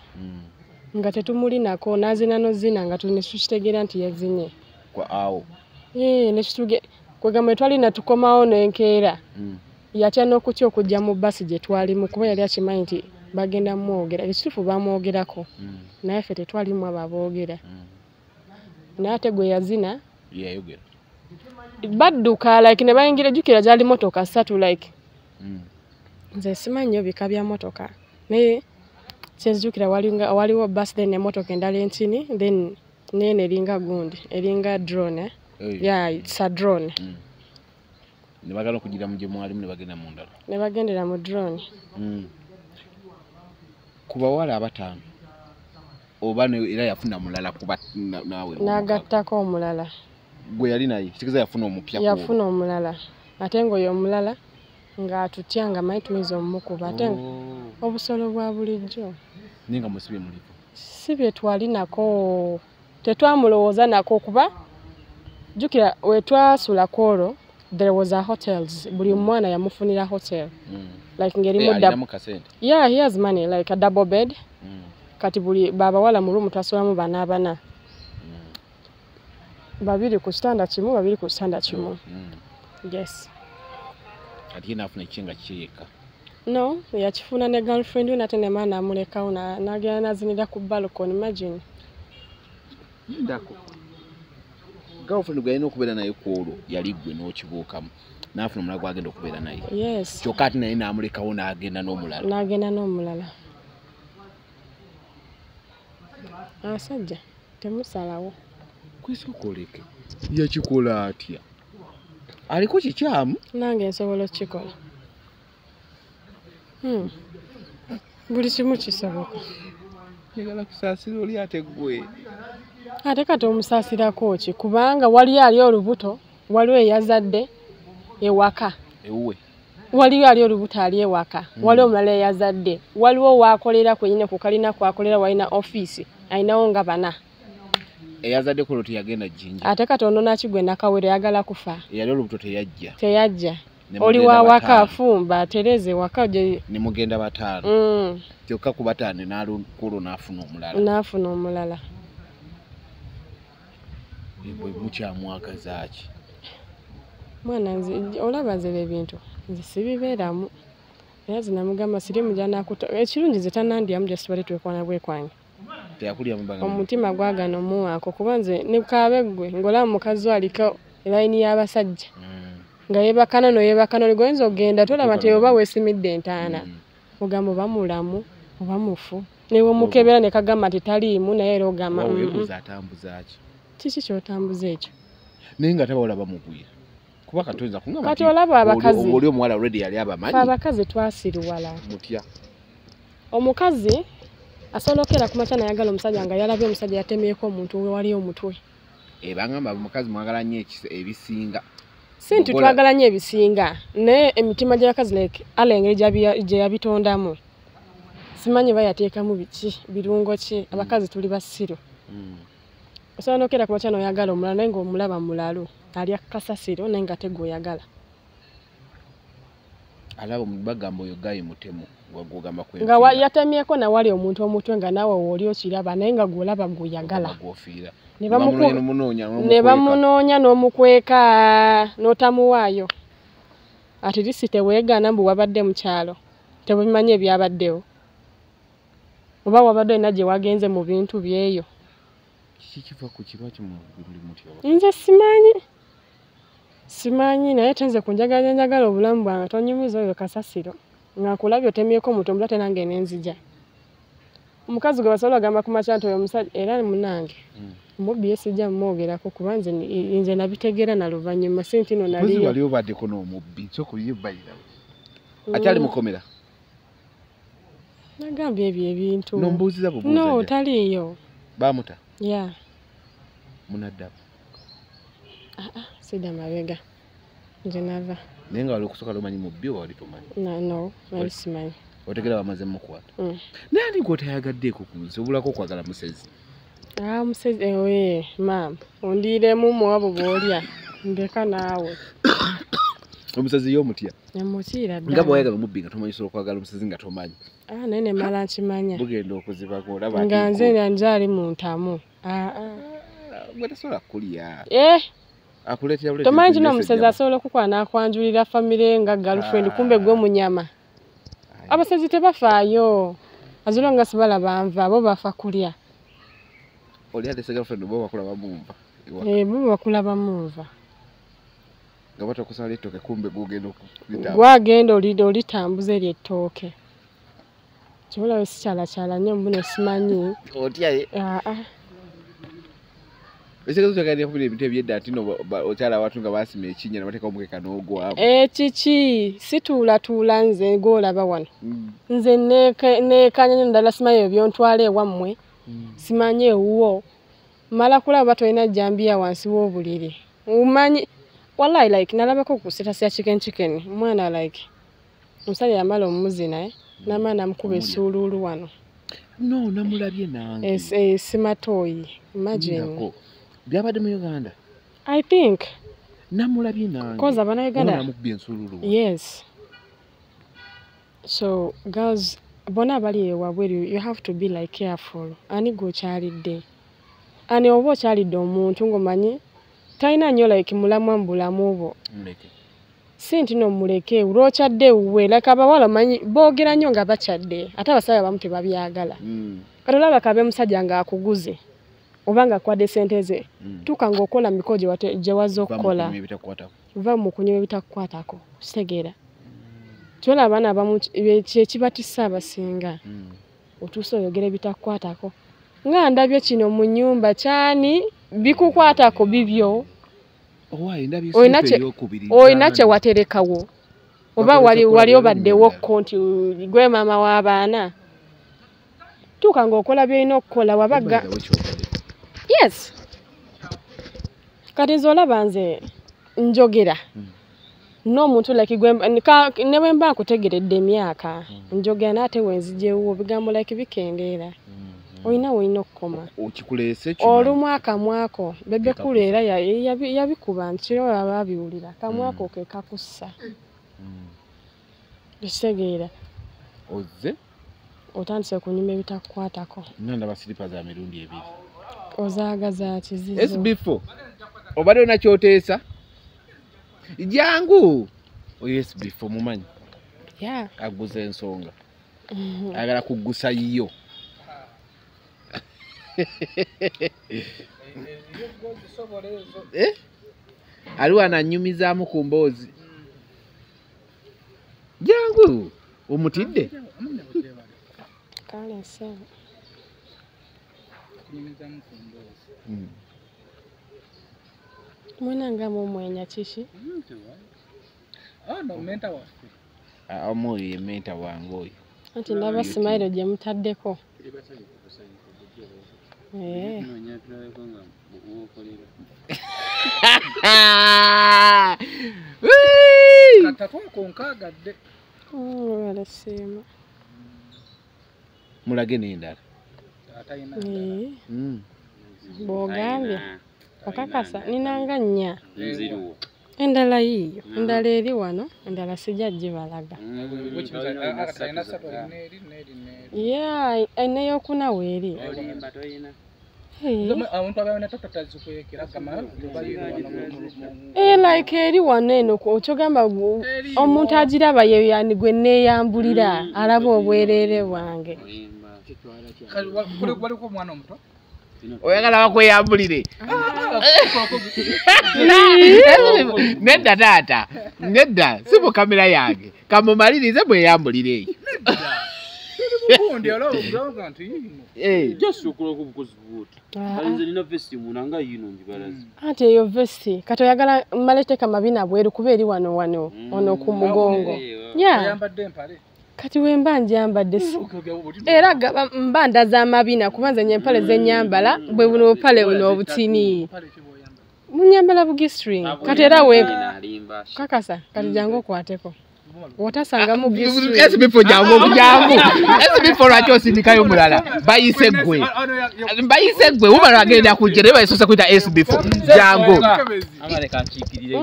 nga tetumulinako n'azina n'ozina nga tukitegeera nti yazinye awo kwegamba twalina tukomawo n'enkeera yatya n'okutya okujja mu basi gye twalimu kuba yali akimanyi nti bagenda mwogera ekituufu bamwogerako naye ffe tetwalimu abo aboogera naye ate gwe yazina yayogera badduka like ne bayingira jjukira gyali motoka ssatu like nze simanyi nnyo bika bya motoka naye kyenzijjukira waliwo birthday n'emmotoka endala entini then neeno eringa gundi eringa drone yeah it's a drone ne bagala okugira mu gye mwalimu ne bagenda mu ndala ne bagendera mu drone ku bawala abataano oba era yafuna mulala kuba naawe n'agattako omulala gwe yali naye kitegeeza yafuna omupya yafuna omulala ate ng'oyo omulala ng'atutya nga manyi tuyinza omumukuba ate obusolo bwa bulijjo naye nga musibye muliko si bye twali nako tetwamulowooza nako kuba jjukira we twasula Koro there was a hotels buli mwana yamufunira hotel like ngerimu yeah he has money like a double bed kati buli babawala mu rumu twasulamu bana babiri ku kitanda kimu babiri ku kitanda kimu yes kati yena afuna ekinga kiyeka no yakifuna ne girlfriend we nate ne maana amulekawo n'agenda nazinira ku balcony imagine ndako girlfriend gwe alina okubeera naye kwolwo yali gwe n'okibuukamu n'afuna omulala gwagenda okubeera naye yes kyokka ati naye n'amulekawo n'agenda n'omulala abasajja temusalawo kwesokoleke yakikola atya aliko kikyamu nange nsobola okukikola buli kimu kisoboka yagala kusaasira oli ate gwe ate kati omusaasirako ki kubanga waliyo ali olubuto waliwo eyazadde ewaka ewuwe waliyo ali olubuto ali ewaka waliwo omulala eyazadde waliwo waakolera kwenyine ku kalina kwakolera walina ofiisi ayinawo nga bana eyazadde kolo teyagenda jjinja ate kati ono nakigwe nakawere yagala kufa eyali olubuto teyajja oli wa waka afumba atereze waka gye ne mugenda bataano kyokka ku bataano n'alukulu n'afuna omulala bwe mukyamwagaza ki mwana nze olaba nze ebintu nze sibibeeramu Yazi namugamba sirimu jana akuta ekirungi zetanandyamu just bali twekwana bwekwange teyakulya mubanga omutima gwagano muwako kubanze ne kabegwe ngola mukazi aliko line y'abasajja nga yebakana no yebakana ligoyinza ogenda tolaba te oba wesimidde entaana mugambo bamulamu oba mufu newe mukebera ne kagamba titaliimu naye era ogamba atambuza ki kiki kyotambuza ekyo naye nga taba olaba mugwira kuba katonza kungamba kati olaba abakazi oli omuwala already yali abamanyi abakazi twasiriwala mutya omukazi asolokera ku machana yagala omusajja nga yalabye omusajja yatemyeko omuntu we wali omutwe bangamba omukazi mwagala nnyo ebisinga sinti twagala nnyo ebisinga naye emitima gy'abakazi like alengeri gye yabitondamu simanyi bayateekamu biki birungo ki abakazi tuli basiru osolokera ku machana oyagala omulala naye ng'omulaba mulalu alya kasasiro naye nga tegweyagala alaba bagamba oyo gayi mutemu gwagamba kwe nga yatemyeko na wali omuntu omutwe nga nawe oli okiraba naye nga gwolaba gweyagala ne bamunoonya n'omukweka n'otamuwaayo ati lisi teweegaana mbu wabadde mu kyalo tebumanyi ebyabaddewo oba wabadde olina gye wagenze mu bintu byeyo kikiva ku kiba kimuli mutyo nze simanyi naye tenze kunjagala obulamu bwange tonyumiza oyo kasasiro ngakulabye otemyeko omuntu omulala te nange nenzija omukazi gwe basobola ogamba ku makya nti oyo omusajja era munange mubbi yesijja mumwogerako kuba nze nabitegeera na luvannyuma sinti no naliyo wali obaddeko n'omubbi kyokuyibbalira akyali mukomera nagambye ebyo ebintu nombuuziza bubuuza no taliyo bamuta ya munaddamu sida mabega nje nava naye nga wali okusooka lomanyi mubbi wali tomanyi no wali simanyi otegera bamaze mukwata naye ani gwotayagaddeeko ku nsi obulako okwagala musezi musezi ewe maama ondiiremu muwabo bw'olya ndeka naawe omusezi y'omutya emutiira ddala nga bw'oyagala omubbi nga tomanyi sobola okwagala omusezi nga tomanyi naye ne mala nkimanya bugenda okuzibako olaba nga nze ndyali mu ntamu gwe tasobola kukulya akuleetera tomanyi kino omusezi asobola okukola n'akwanjulira famire nga girlfriend kumbe gwe munyama abasezi tebafaayo azula nga sibalaba nva bo bafa kulya oli ate girlfriend bo bakulaba mumva bo bakulaba mumva nga batakusala ettooke kumbe gwagenda olitambuza eryo ettooke kibulawe sikyalakyala nnyo mbuno simanyi otyaye ekitegezo kyagala yakubira ebintu ebyedda ati no okyala abantu nga basima ekinnya nabateeka omukeka n'ogwamu kiki situulatuula nze gwolaba wano nze neekanya nnyo ddala simanyi ebyo byontwala ewammwe simanyi ewuwo mala kulaba batolina jambiya wansi w'obuliri umanyi wallahi like nalabako ku status ya chicken omwana like omusajja yamala omumuzi naye namala namukuba essuuluulu wano no namulabye nange simatoyi imagine byabadde mu Uganda I think namulabye nange cause abana Uganda namukubye ensuuluulu yes so girls bona abali ewabweru you have to be like careful ani gokyalidde ani oba okyalidde omuntu ng'omanyi talina nnyo like mulamwa mbulamu bwo sinti nomuleke olwokyadde wuwe like abawala manyi boogera nnyo nga bakyadde ate abasajja abamu tebabyagala kati olaba kabe musajja ng'akuguze oba nga akwadde sente ze tuuka ng'okola miko gye wazza okukola va mu kunywa ebitakukwatako kitegeera kyola abaana abamu kyekibatisa abasinga otuusa oyogera ebitakukwatako nga ndabye kino mu nnyumba kyani bikukwatako bibyo olina kye waterekawo oba wali obaddewo konti gwe maama w'abaana tuuka ng'okola byolina okukola wabaga yes kati nze olaba nze njogera n'omuntu like ne bwe mba nkutegeredde emyaka njogera n'ate wenzigyewo bigambo like bikendeera olina okukoma olumu akamwako bebekulu era yabikuba nti kiro baba babiwulira akamwako ke kakussa ekitegeera ozze otandise kunyuma ebitakukwatako nandaba siripa za mirundi ebiri ozaagaza kizizo SB4 obadde olina kyoteesa jangu SB4 mumanyi Yeah. Aguza ensonga. Ayagala kugusa yo. Aliwo ananyumizaamu ku mboozi. Jangu omutidde. Kale se. Mwena mumwenya kishi? No menta wa. Omoyo ye menta wange oyo. Anti ndaba smile gye mutaddeko. Katatu konkagadde. Wala sima. Mulage n'endala. Atayina. Bw'ogambye okakasa ninanga nnya. Endala yiyo. Endala eri wano. Endala sijja gibalaga. Yeah, eneyokuna weeri. Like eri wano eno okyogamba omuntu agiraba yeyani gwe neeyambulira alaba obwereere bwange. Waliko mwana omuto? Oyagala bakweyambulire. Nedda taata. Nedda si mu kamera yange. Kamumalirize bweyambulire eyo. Ate eyo vesti kati oyagala mmalete mabina bweru kuba eri wano ono ku mugongo. Kati wemba njambadde era mba ndaza amabina kubanza nyempale zenyambala bwe buno pale buno obutini munyambala bugistring kati era we kakasa kati jangu kwateko wotasanga mu gistring esi before jangu esi before acho sindikayo mulala bayise gwe umara agenda kujere bayisosa kuita esi before jangu amale kanchikirire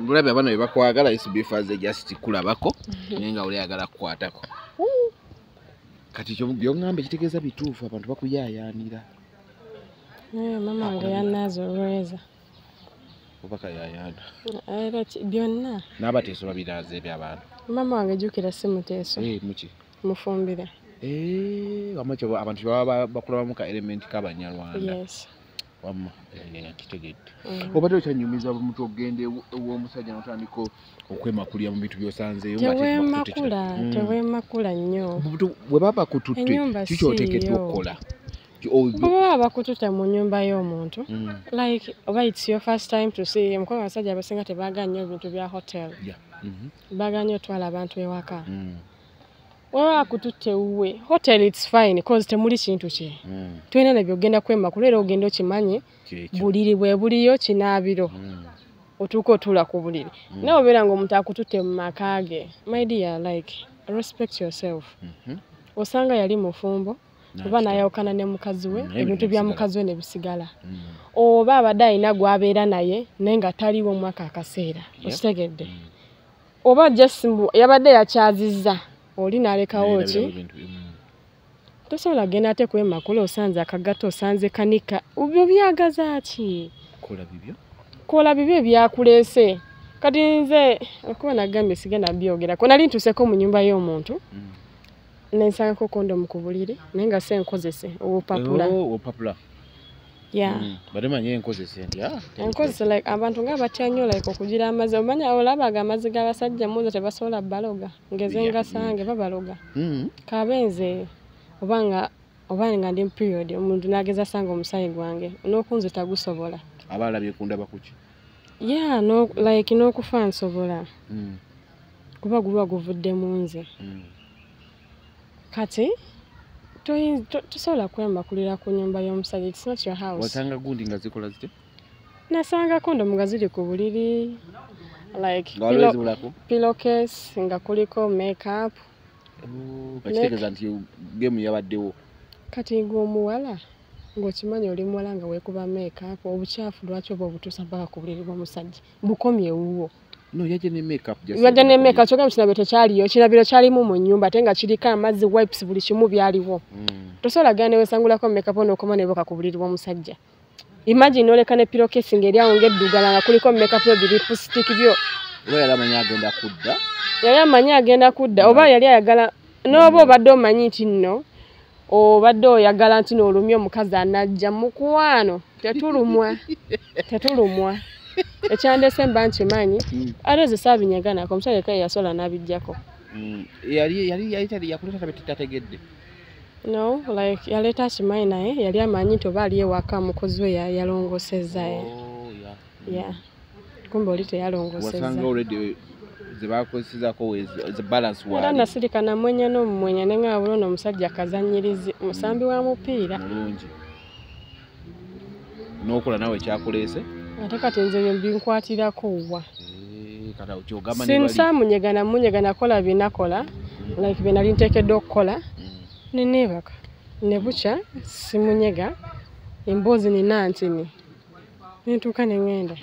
Mulabe abana bye bakwagala isibifaze just kulabako nenga uli agala kukwatako kati kyo byongambe kitegeeza bituufu abantu bakuyayanira mama wange yanazo rweza obaka yayana era byonna n'abateeso babiraze by'abantu mama wange jukira simuteeso muki mufumbire amacho abantu baba bakulabamu muka element kabanyarwanda yes wamma kitegedde obadde okyanyumiza omuntu ogende ow'omusajja n'otandika okwemakulira mu bintu by'osanzeeyo tewemakula nnyo bwe baba kututte kiki oteekeddwa okukola baba bakututte mu nnyumba y'omuntu like oba it's your first time to see him kuba abasajja abasinga tebaaga nnyo ebintu bya hotel baaga nnyo otwala abantu ewaka waba akututte uwe hotel it's fine cause temuli kintu kye tulina nebyo ogenda kwemakula era ogenda okimanye buliri bwe buliyo kinaabiro otuuka otula ku buliri nawe obeera ng'omuntu akututte mu maka ge my dear like respect yourself osanga yali mufumbo oba n'ayawukana ne mukazi we ebintu bya mukazi we ne bisigala oba abadde alina gw'abeera naye naye nga taliwo mwaka akaseera okitegedde oba just yabadde yakyazizza oli n'alekawo ki tosobola genda ate kwemakula osanze akagato osanze kanika obyo byagaza ki kola bibyo ebyakuleese kati nze okuba nagambye sigenda byogerako nali ntuuseko mu nnyumba y'omuntu nensangako kondomu ku buliri naye nga se nkozese obupapula bademanye enkozese nti enkozese like abantu nga batya nnyo like okugira amazzi omanya olabaga amazzi g'abasajja muzo tebasobola baloga ngeze ngasange babaloga kabenze oba nga ndi period omuntu n'ageza sanga omusayi gwange n'okunze tagusobola abalabye kundaba kuki like n'okufa nsobola kuba gulwa guvudde mu nze kati tosobola kwemakulira ku nyumba y'omusajja it's not your house wasanga gundi nga zikola zite nasanga kondomu nga ziri ku buliri like pillowcase nga kuliko makeup bakitegeeza nti gemu yabaddewo kati ng'omuwala ng'okimanyi oli muwala nga weekuba makeup obukyafu lwaki oba obutuusa mpaka ku buliri bw'omusajja bukomye ewuwo No, yaje ne makeup just. Yaje ne makeup choka mukirabiro tekyaliyo, kirabiro kyalimu mu nyumba ate nga kiriko amazzi wipes buli kimu byaliwo. Tosobola gane wesangulako makeup ono okoma ne boka kubulirwa omusajja. Imagine oleka ne pillowcase ngeri awo ng'eddugala nga kuliko makeup byo lipstick byo. Oba yali amanyi agenda kudda. Yali amanyi agenda kudda oba yali ayagala n'oba obadde omanyi nti nno obadde oyagala nti n'olumya omukazi anajja mukwano tetulumwa. Tetulumwa. Ekyandese mba nkimanyi ate ze saabinyaganako omusajja kale yasola n'abijjako. Yali yakuleta tategedde. No, like yaleta akimanyi naye yali amanyi nti oba ali ewaka mukozi we yalongosezza. Yeah. Kumbe oli teyalongosezza. Wasanga already ze bakozesezako the balance wali. Era nasirika namwenya n'omumwenya ne nga bulono omusajja kazanyirizi musambi wa mupiira. Mulungi. N'okola nawe kyakuleese? Ate kati nze bye binkwatirako wa. Kata okyogamba ne bali. Sinsa kola binakola. Like bye nali nteekeddwa okukola. Nenebaka. Ne bukya simunyega. Emboozi nina ntini. Nentuuka ne ngenda.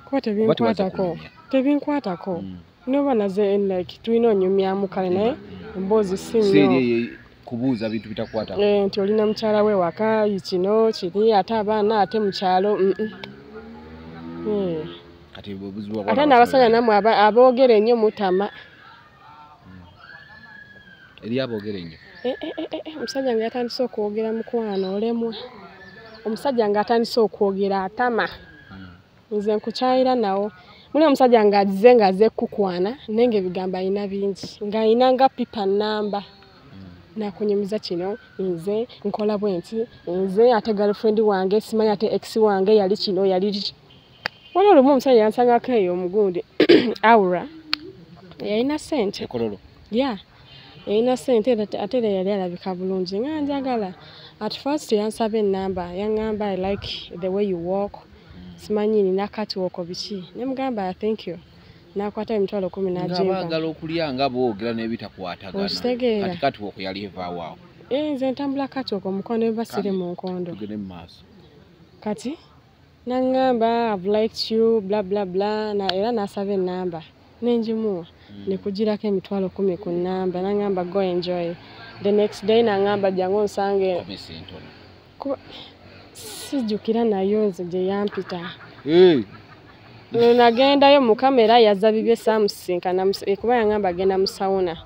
Kuba tebinkwatako. Tebinkwatako. Noba naze like tulina onyumyamu kale naye emboozi sinyo. Seri kubuuza bintu bitakwatako. Nti olina mukyala we waka kino kiri ate abaana ate mukyalo. Kati buzibwa ate n'abasajja namwe aboogera ennyo mutama. Eri aboogera ennyo. Omusajja nga yatandise okwogera mukwano olemwa. Omusajja nga atandise okwogera atama. Nze nkukyayira nawo. Muli omusajja nga azze nga azze kukwana nenge ebigambo alina bingi. Nga alina nga pipa namba. Nakunyumiza kino nze nkola bwenti nze ate girlfriend wange simanyi ate ex wange yali kino yali wano olumu omusajja yansangako eyo omugundi Aura yalina ssente ekololo yalina ssente ate era yali alabika bulungi nga njagala at first yansaba ennamba yaŋŋamba I like the way you walk simanyi nina catwalk biki ne mugamba thank you nakwata emitwalo 10 n'ajimba ngabagala okulya nga boogera n'ebitakwatagana kati catwalk yali evaawo nze ntambula catwalk omukono eva siri mu nkondo tugende mu maaso kati nangamba I've liked you blah blah blah na era nasaba ennamba nenjimuwa nekugirako emitwalo 10 ku nnamba nangamba go enjoy the next day nangamba jangu nsange kuba sijjukira nayo nze gye yampita nagendayo mu kamera yazza bibye samusinkana kuba yangamba agenda mu sauna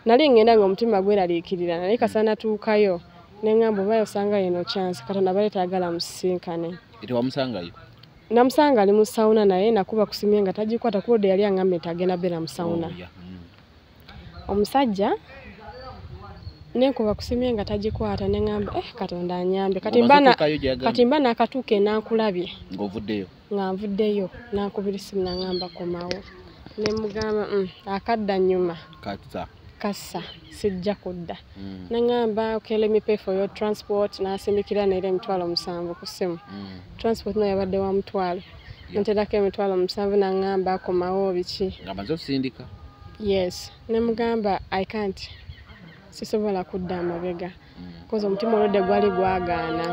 nali ngenda nga omutima gweraliikirira naye kasana tuukayo nengamba oba yosanga yeno chance Katonda bale tayagala musinkane ite wamusangayo namusanga ali mu sauna naye nakuba kusimye nga tagikwata kode yali angamba etagenda bera mu sauna omusajja nenkuba kusimye nga tagikwata nengamba Katonda anyambe kati mbana akatuuke nankulabye ng'ovuddeyo nga nvuddeyo nankubira esimu nangamba komawo ne mugamba akadda nyuma kassa sijja kudda nangamba okay let me pay for your transport nasindikira nere emitwalo 7 ku simu transport no yabadde wa mutwalo nterako emitwalo 7 nangamba komawo biki ngamba nzo sindika yes ne mugamba I can't sisobola kudda amabega kozo omutima olwedde gwali gwagaana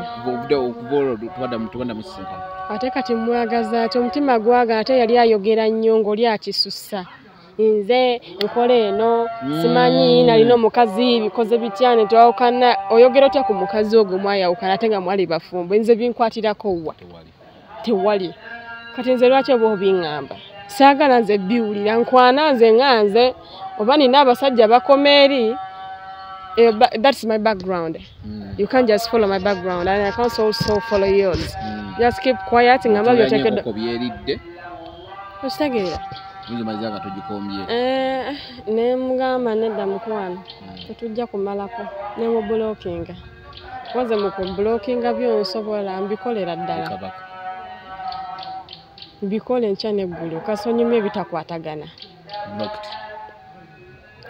tubadda musinkana ate kati mwagaza ati omutima gwagaana ate yali ayogera nnyo ng'oli akisussa nze nkola eno simanyi nalina omukazi bikoze bityane twawukana oyogera otya ku mukazi ogwo mwayawukana ate nga mwali bafumbo nze binkwatirako wa tewali kati nze lwaki oba obiŋŋamba saagala nze biwulira nkwana nze nga nze oba nina abasajja bakoma eri that's my background. You can't just follow my background and I can't also follow yours. Just keep quiet and I'm going to take it. Ne mugamba nedda mukwano tetujja kumalako ne mu blockinga waze mu ku blockinga byonsobola mbikolera ddala mbikole nkya neggulu kasonyumye bitakwatagana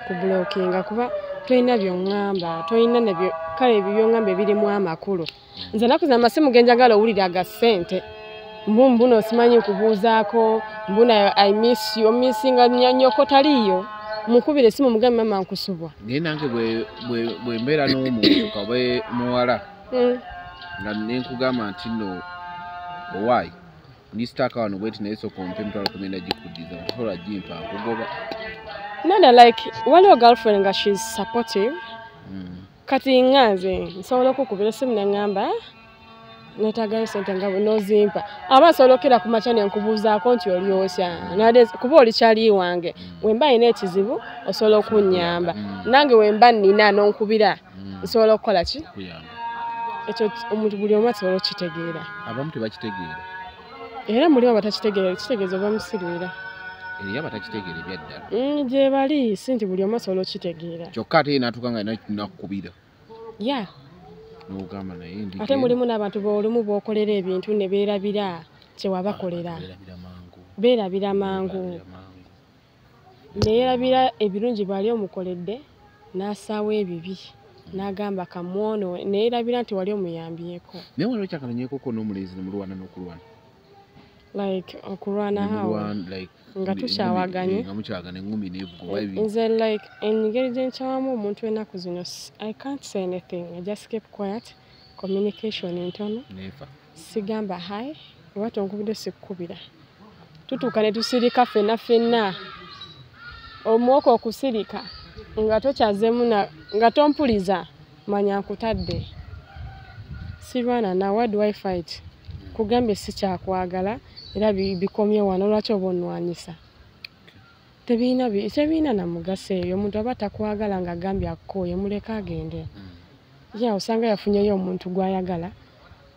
ku blockinga kuba toyina byongamba toyina nebyo kale ebyo byongamba birimu amakulu nze nakuza amasimu genjagala owulira aga ssente mbuno simanyi kubuuzaako mbuna I miss you missinga nyoko taliyo mukubire esimu mugambe mama nkusubwa naye nange bwe mbeera n'omuntu kabe muwala nga nenkugamba nti nno owaayi Ndi staka wano bweti naye soko mpe mtwala kumenda jikudiza. Tola jimpa kugoba. Nada like waliwo girlfriend nga she's supportive. Kati nganze nsobola okukubira simu nengamba netagayo sente nga nozimpa. Abasolokera ku machane nkubuzaako nti oli osya. Nowadays kuba oli kyali wange. Wemba ine ekizibu osobola okunyamba. Nange wemba nina nonkubira nsobola okukola ki? Kuyamba. Ekyo omuntu buli omu asobola okitegeera. Abamu tebakitegeera. Era mulimu batakitegeera, kitegeeza bamusirwira. Eriya batakitegeera ebyaddala. Gye bali si nti buli omu asobola okitegeera. Kyokka ate natuuka nga nakukubira. Yeah. N'ogamba naye ndi. Ate mulimu n'abantu b'olumu b'okolera ebintu ne beerabira kye wabakolera. Beerabira mangu. Neerabira ebirungi bali omukoledde n'asaawa ebibi. N'agamba kamwono neerabira nti wali omuyambyeko. Naye waliwo kyakalanyeekoko n'omulenzi ne mulwana n'okulwana. Like okulwana hawo. Like nga tukyawaganye. Nga mukyawaganye ngumi n'evuga bibi. Nze like engeri gye nkyawamu omuntu ennaku zino I can't say anything. I just keep quiet. Communication ntono. Nefa. Sigamba hi. Watu nkubide sikubira. Tutuuka ne tusirika ffenna. Omwoko okusirika nga tokyazeemu nga tompuliza manya nkutadde. Sirwana na why do I fight? Kugambye si kyakwagala era bikomye wano lwaki oba onnwanyisa. Tebiina na mugaso eyo omuntu aba takwagala nga agambye akooye muleka agende. Ya osanga yafunyeyo omuntu gwayagala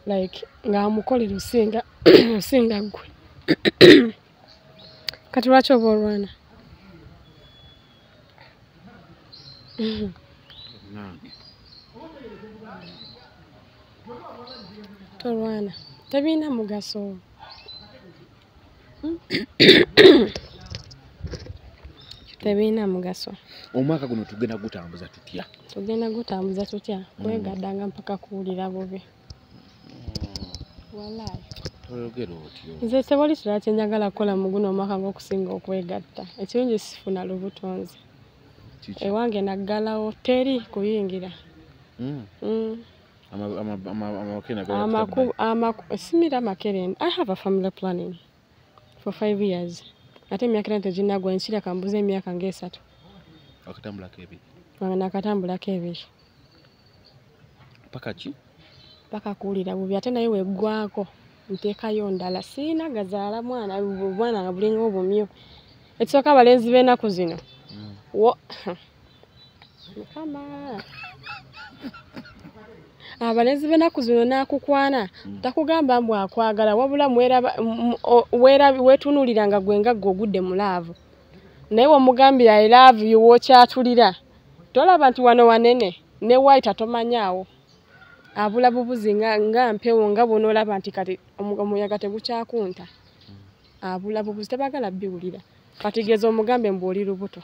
like nga amukolera osinga gwe. Kati lwaki oba olwana? Tolwana. Tebiina mugaso. Tebiina mugaso. Omwaka guno tugenda gutambuza tutya? Wegaddanga mpaka kuwulira bubi. Wallahi. Oyogera otyo. Nze tewali kirala kye njagala kukola mu guno omwaka ng'okusinga okwegatta. Ekirungi sifuna lubutonzi. Ewange naggalawo teri kuyingira. Simira makerenda. I have a family planning for 5 years. Ate emyaka teginnagwa nsira kambuza emyaka nga 3. Akatambulako ebiri. Nakatambulako ebiri. Paka ki? Paka kuwulira bubi ate naye weggwako nteekayo ndala siina gazaala bwana nga bulinga obumyu. Ekisooka abalenzi b'ennaku zino. Mukama. Abalenzi b'ennaku zino n'akukwana takugamba mbu akwagala wabula weetunuulira nga gwe nga ogudde mu laavu. Naye womugambye I love you w'okyatulira. Tolaba nti wano wanene ne waita tomanyaawo. Abula bubuzi nga mpewo nga bw'onoolaba nti kati omuyaga tegukyakunta. Abula bubuzi tebagala biwulira. Kati geeza omugambe mbu oli lubuto.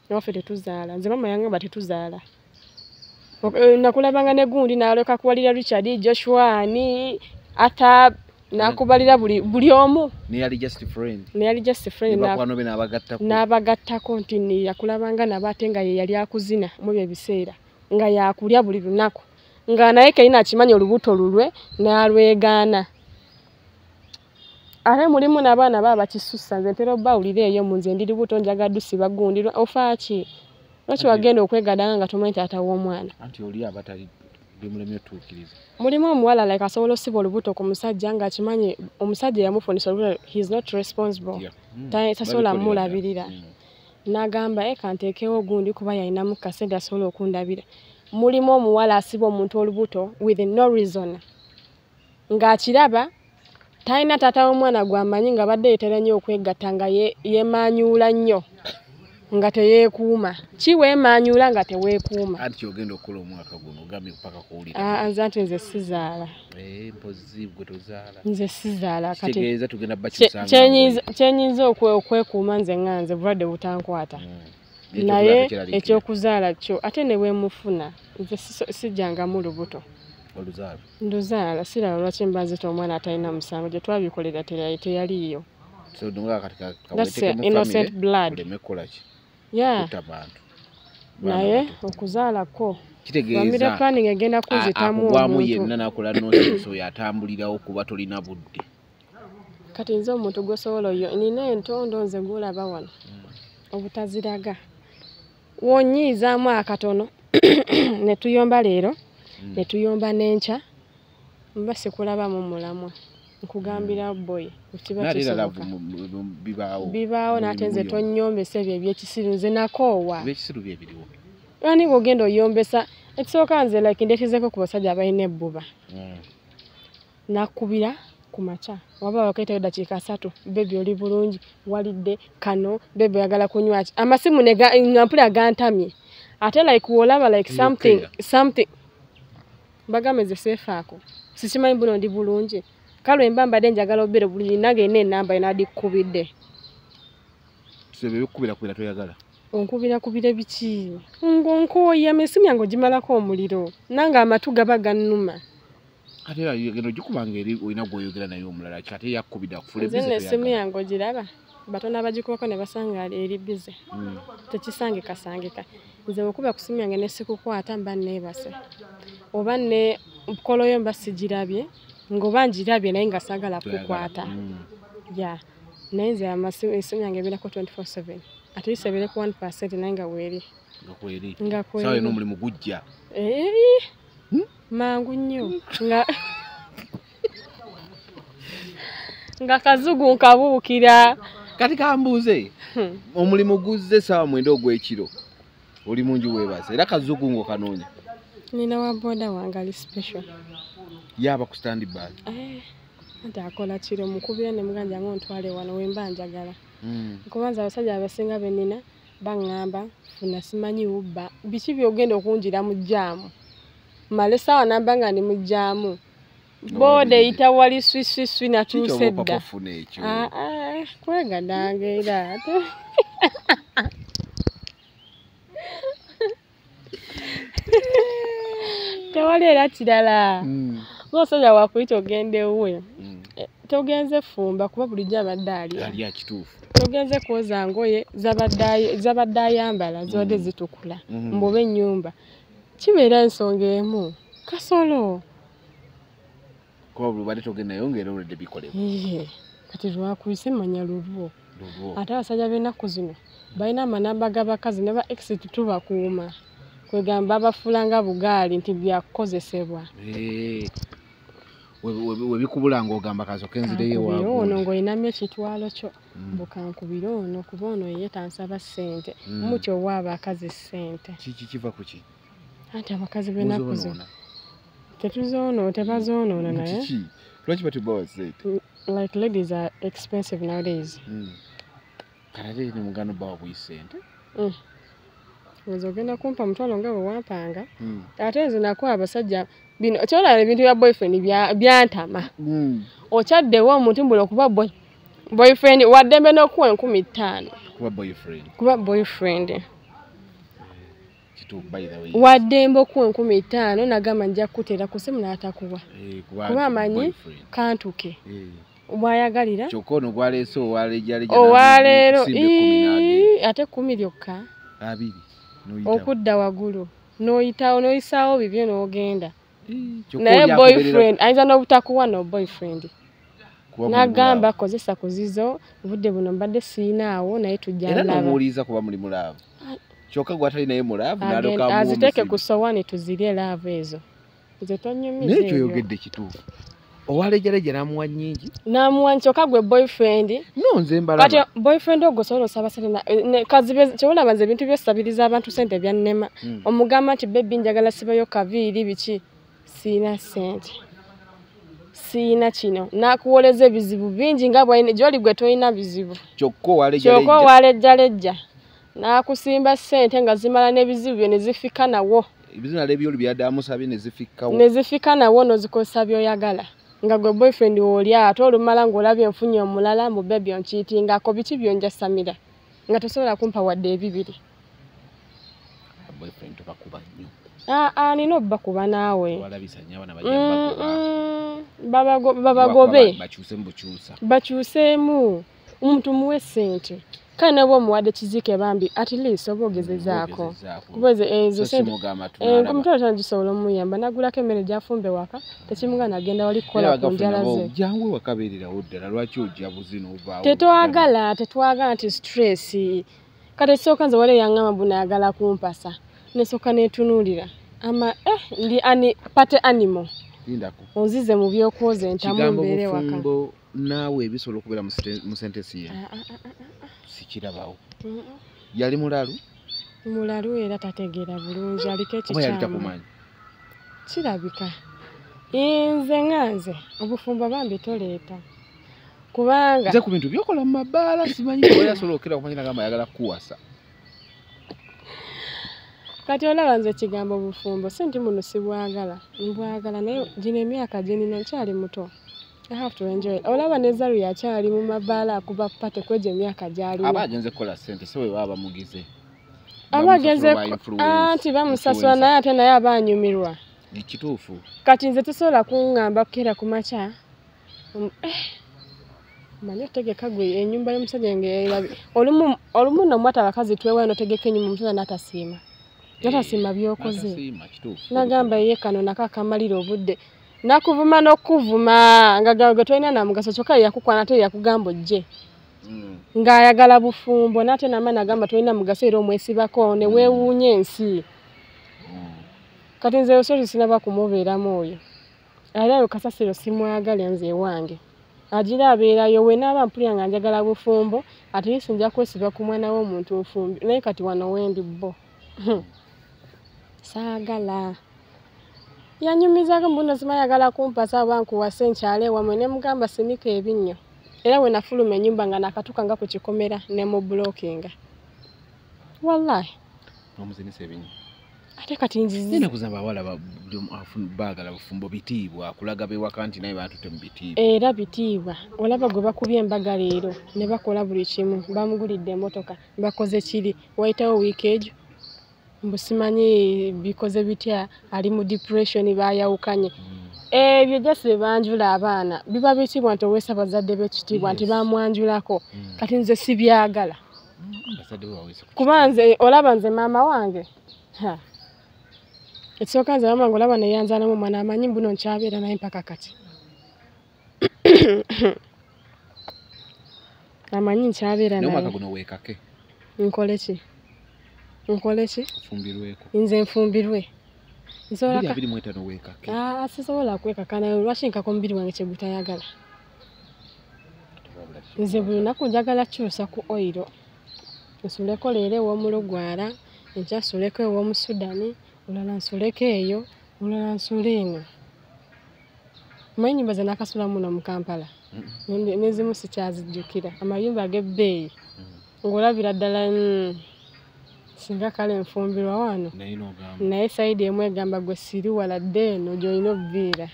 Naffe tetuzaala. Nze mama yange tetuzaala. Nakulabanga ne gundi n'aleka kuwalira Richard, Joshua ni ata nakubalira buli omu. Ne yali just friend. N'abagattako nti yakulabanga nabate nga ye yali akuzina mu bye biseera. Nga yakulya buli lunaku. Nga naye kayina akimanya olubuto lulwe n'alwegaana. Ate mulimu n'abaana baba kisussa nze ntera obbawulira eyo mu nze ndi lubuto njagadde siba gundi ofaaki. Lwaki wagenda okwegadanga nga tomanyi taata w'omwana? Anti oli abatali bimulemye otuukiriza. Mulimu omuwala like asobola osiba olubuto ku musajja nga akimanyi omusajja yamufunisa olubuto he is not responsible. Tasobola mulabirira. N'agamba kanteekewo gundi kuba yalinamu kasente asobola okundabira. Mulimu omuwala asiba omuntu olubuto with no reason. Ng'akiraba talina taata w'omwana gw'amanyi nga badde yeetera nnyo okwegatta nga yeemaanyuula nnyo nga teyeekuuma. Ki weemaanyuula nga teweekuuma? Anti ky'ogenda okukola omwaka guno ogambye mpaka kuwulira. Nze anti nze sizaala. Mpozi gwe tozaala. Nze sizaala kati. Kitegeeza tugenda bakyusanga. Kyenyinza okwekuuma nze nga nze bulwadde butankwata. Naye ekyokuzaala kyo ate ne weemufuna nze sijjanga mu lubuto. Oluzaala. Nduzaala siraba lwaki mba nzita omwana atalina musango gye twabikolera teyaliyo. So dunga katika that's innocent blood. Yeah. Naye okuzaalako. Kitegeeza. Planning egenda kuzitamu omuntu. Yenna nakola nonsense so yatambulirawo kuba tolina budde. kati nze omuntu gwosobola oyo nina entondo nze gulaba wano obutaziraga wonyiizaamu akatono ne tuyomba leero ne tuyomba n'enkya mba sikulabamu mulamwa nkugambira boy kiba kisoboka bibaawo n'ate nze tonyombesa ebyo ebyekisiru nze nakoowa ebyekisiru bye biriwo ani bw'ogenda oyombesa ekisooka nze like ndeetezeko ku basajja abalina ebbuba nakubira ku makya waba wakaitayo dakiika 3 bebi oli bulungi walidde kano bebi oyagala kunywa ki amasimu nga mpula gantamye ate like wolaba like something bagameze sefaako sikimanyi buno ndi bulungi kale embambadde njagala obeere bulungi nange ina enamba enadikubidde sebe bikubira toyagala onkubira biki ngonkooya amasimu yange ogimalako omuliro nange amatu gaba gannuma ate geno gikubanga eri olina gwoyogera naye omulala ate yakubida kufula ebize esimu yange ogiraba batono abagikubako ne basanga eri bize tekisangika nze bwekuba ku simu yange nesikukwata mba neebase oba ne koloyo mba sigirabye ngoba njirabye naye nga saagala kukwata ya naye nze esimu yange ebeerako 24/7 ate lisebereku 1% naye nga weeri nga kweri n'omulimu gujja mangu nnyo nga kazugu nkabuukira kati kambuuze omulimu guzze saawa 9 ogw'ekiro oli mungi weebase era kazugu ng'okanoonya nina wa boda wange ali special yaba ku standby ate akola kiro mukubira ne muganja ngontwale wano wemba njagala kubanza abasajja abasinga benina baŋŋamba funa simanyi ubba biki byogenda okunjira mu jjaamu male sawa nambanga ni mu jjaamu boda eyita wali swiswiswi natuuse dda kwegadanga era tewali era kirala ng'osajja wakuyita ogende ewe togenze fumba kuba bulijjo abadde alya kituufu togenze kwoza ngoye zabadde ayambala zibadde zitukula mbuba ennyumba kibeera ensonga emu kasolo kuba bulubadde togenda yongera olwedde bikolebwa kati lwakuyise manya lulwo ate abasajja b'ennaku zino balina amanamba g'abakazi ne ba exit tubakuuma kwegamba bafuulanga bugaali nti byakukozesebwa webikubula ng'ogamba kazo kenzireyo waawe ono ng'olinamu ekitwalo kyo bukankubira ono kuba ono ye tansaba ssente mutyo owa abakazi ssente kiva ku ki anti abakazi b'ennaku zino tetuzoono tebazoonoona naye lwaki batubawa ssente like ladies are expensive nowadays kale ne mugano bawa buyisente nze ogenda kumpa mutwalo nga bwe wampanga ate nze nako abasajja bino kyolala ebintu bya boyfriend byantama okyaddewo omuntu mbula okuba boyfriend waddembe n'okuwa 15,000 kuba boyfriend waddembe okuwa 15,000 nagamba nja kukutera ku simu n'atakuwa kuba amanyi kantuke bwayagalira kyokka ono gwaleese owaleero ate 10 lyokka 2 okudda waggulu n'oyisaawo bibyo n'ogenda naye boyfriend ayinza n'obutakuwa no boyfriend nagamba kozesa kuzizo budde buno mbadde siinaawo naye tujja era n'omuwuliriza kuba muli mulaavu kyokka gwatali naye mulaavu aziteeke ku sowaani tuzirye laavu ezo nze tonyumiza naye kyoyogedde kituufu owalejaleja n'amuwa nnyingi n'amuwa kyokka gwe boyfriend nonze mbalaba kati boyfriend ogwo osobola osaba sente kyolaba nze ebintu byosabiriza abantu sente byannema omugamba nti bebi njagala sibayo kaviiri biki siina ssente siina kino nakuwoleza ebizibu bingi nga bwalina gyoli gwe tolina bizibu kyokka owalejjalejja nakusimba ssente nga zimala n'ebizibu byo ne zifika nawo ebizibu nalyo byoli byaddamusabye ne zifika nawo n'ozikozesa byoyagala nga gwe boyfriend oli ate olumala ng'olabye enfunye omulala mu bebi onkiitingako biki byonjasamira nga tosobola kumpa wadde ebibiri nina obbakuba naawe babagobe bakyuseemu omuntu muwe ssente kale ne bw'omuwadde kizike bambi at least oba ogezezaako kuba ezo sente omutwalo ttaano gisobola omuyamba nagulako emmere gyafumbe waka tekimugana agenda wali kukola ku njala ze jangu wakabeererawo ddala lwaki ojja buzino ovaawo tetwagala nti stress kati ekisooka nze wali yaŋŋamba bunayagala kumpasa nesooka neetunuulira ndi pate animal onzize mu byokwoza entamu mbeere waka naawe ebisobola okubeera mu sentesi ye sikirabawo yali mulalu era tategeera bulungi aliko ekikyamu kirabika nze nganze obufumbo bambi toleeta kubanga nze ku bintu byokola mu mabaala simanyi oba yasobola okera kumanya nagamba ayagala kuwasa kati olaba nze ekigambo obufumbo si nti muno sibwagala mbwagala naye gino emyaka gyenina nkyali muto I have to enjoy it. Olaba ne Zaru yakyali mu mabaala akuba pate kweje emyaka gyalina. Abagenze kola sente so we baba mugize. Abagenze anti bamusasula naye ate naye abanyumirwa. Ni kituufu. Kati nze tusobola kuŋŋamba kera ku makya. Manya tegeka gwe ennyumba y'omusajja ng'erabi. Olumu nomwata abakazi twewa eno tegeka ennyumba omusajja n'atasiima. N'atasiima by'okoze. Nagamba ye kano nakakamalira obudde. Nakuvuma n'okuvuma nga gawe tolina na mugaso kyokka yakukwana ate yakugamba ojje ng'ayagala bufumbo n'ate namani agamba tolina mugaso era omwesibako ne weewuunya ensi kati nze osozi sinaba kumubeeramu oyo era kasasiro simwagala nze ewange agira abeerayo we n'aba mpulira nga njagala bufumbo ate yesu nja kwesiba ku mwana w'omuntu nfumbi naye kati wano wendi bo saagala yanyumizako mbuno simayagala kumpasa bankuwase nkyale wamwe ne mugamba sinika ebinnyo era we nafuluma ennyumba nga nakatuka nga ku kikomera ne mu blockinga wallahi omuzinisa ebinnyo ate kati nzizi nina kuzamba wala baagala bufumbo bitiibwa kulaga bewaka nti naye batute mu bitiibwa era bitiibwa olaba gwe bakubye embaga leero ne bakola buli kimu bamugulidde emmotoka bakoze kiri wayitawo wiiki ejo mbusimanyi bikoze bitya ali mu depression bayawukanye ebyo jase banjula abaana biba bitibwa nti owesa bazadde b'ekitiibwa nti bamwanjulako kati nze sibyagala kuba nze olaba nze maama wange ekisooka nze maama wange olaba neyanzaalamu omwana amanyi mbuno nkyabeera naye mpaka kati amanyi nkyabeera naye nkole ki nze nfumbirwe sisobola kwekakana lwaki nkako omubiri wange kyegutayagala nze buli lunaku njagala kyusa ku oiro nsuleko leero ew'omulugwara enkya nsuleko ew'omusudani olala nsuleko eyo olala nsula eno manyi nnyumba ze nakasula muno mu Kampala nezimu sikyazijjukira amayumba ag'ebbeeyi ng'olabira ddala singa kale nfumbirwa wano naye sayidi emu egamba gwe siri waladde eno gy'olina obviira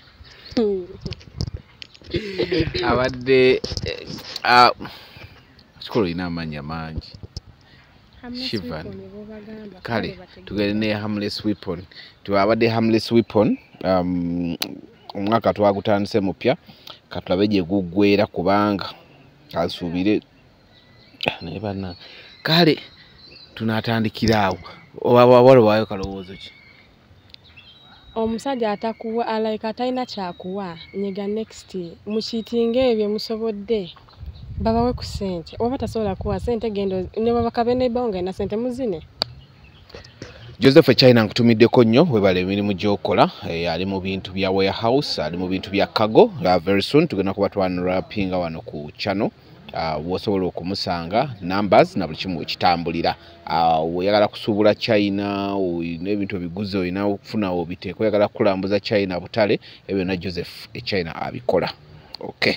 abadde kikolo olina amannya mangi Shivan kale tugende ne Harmless Weapon twabadde Harmless Weapon omwaka twagutandise mupya katulabe gye guggwera kubanga asuubire naye banna kale tunatandikira awo waliwo kalowoozo ki omusajja atakuwa alayika atalina kyakuwa nyiga next mukiitinga ebyo musobodde babawe ku ssente oba tasobola kuwa ssente gendo ne babakabe ne bonga na ssente muzine Joseph China nkutumiddeko nnyo webala emirimu gy'okola ali mu bintu bya warehouse ali mu bintu bya cargo very soon tugenda kuba twanrapinga wano ku channel wosobola okumusanga numbers na buli kimu ekitambulira oyagala kusuubula China n'ebintu ebiguze olina okufuna obiteeko oyagala kukulambuza China butale ebyo na Joseph China abikola okay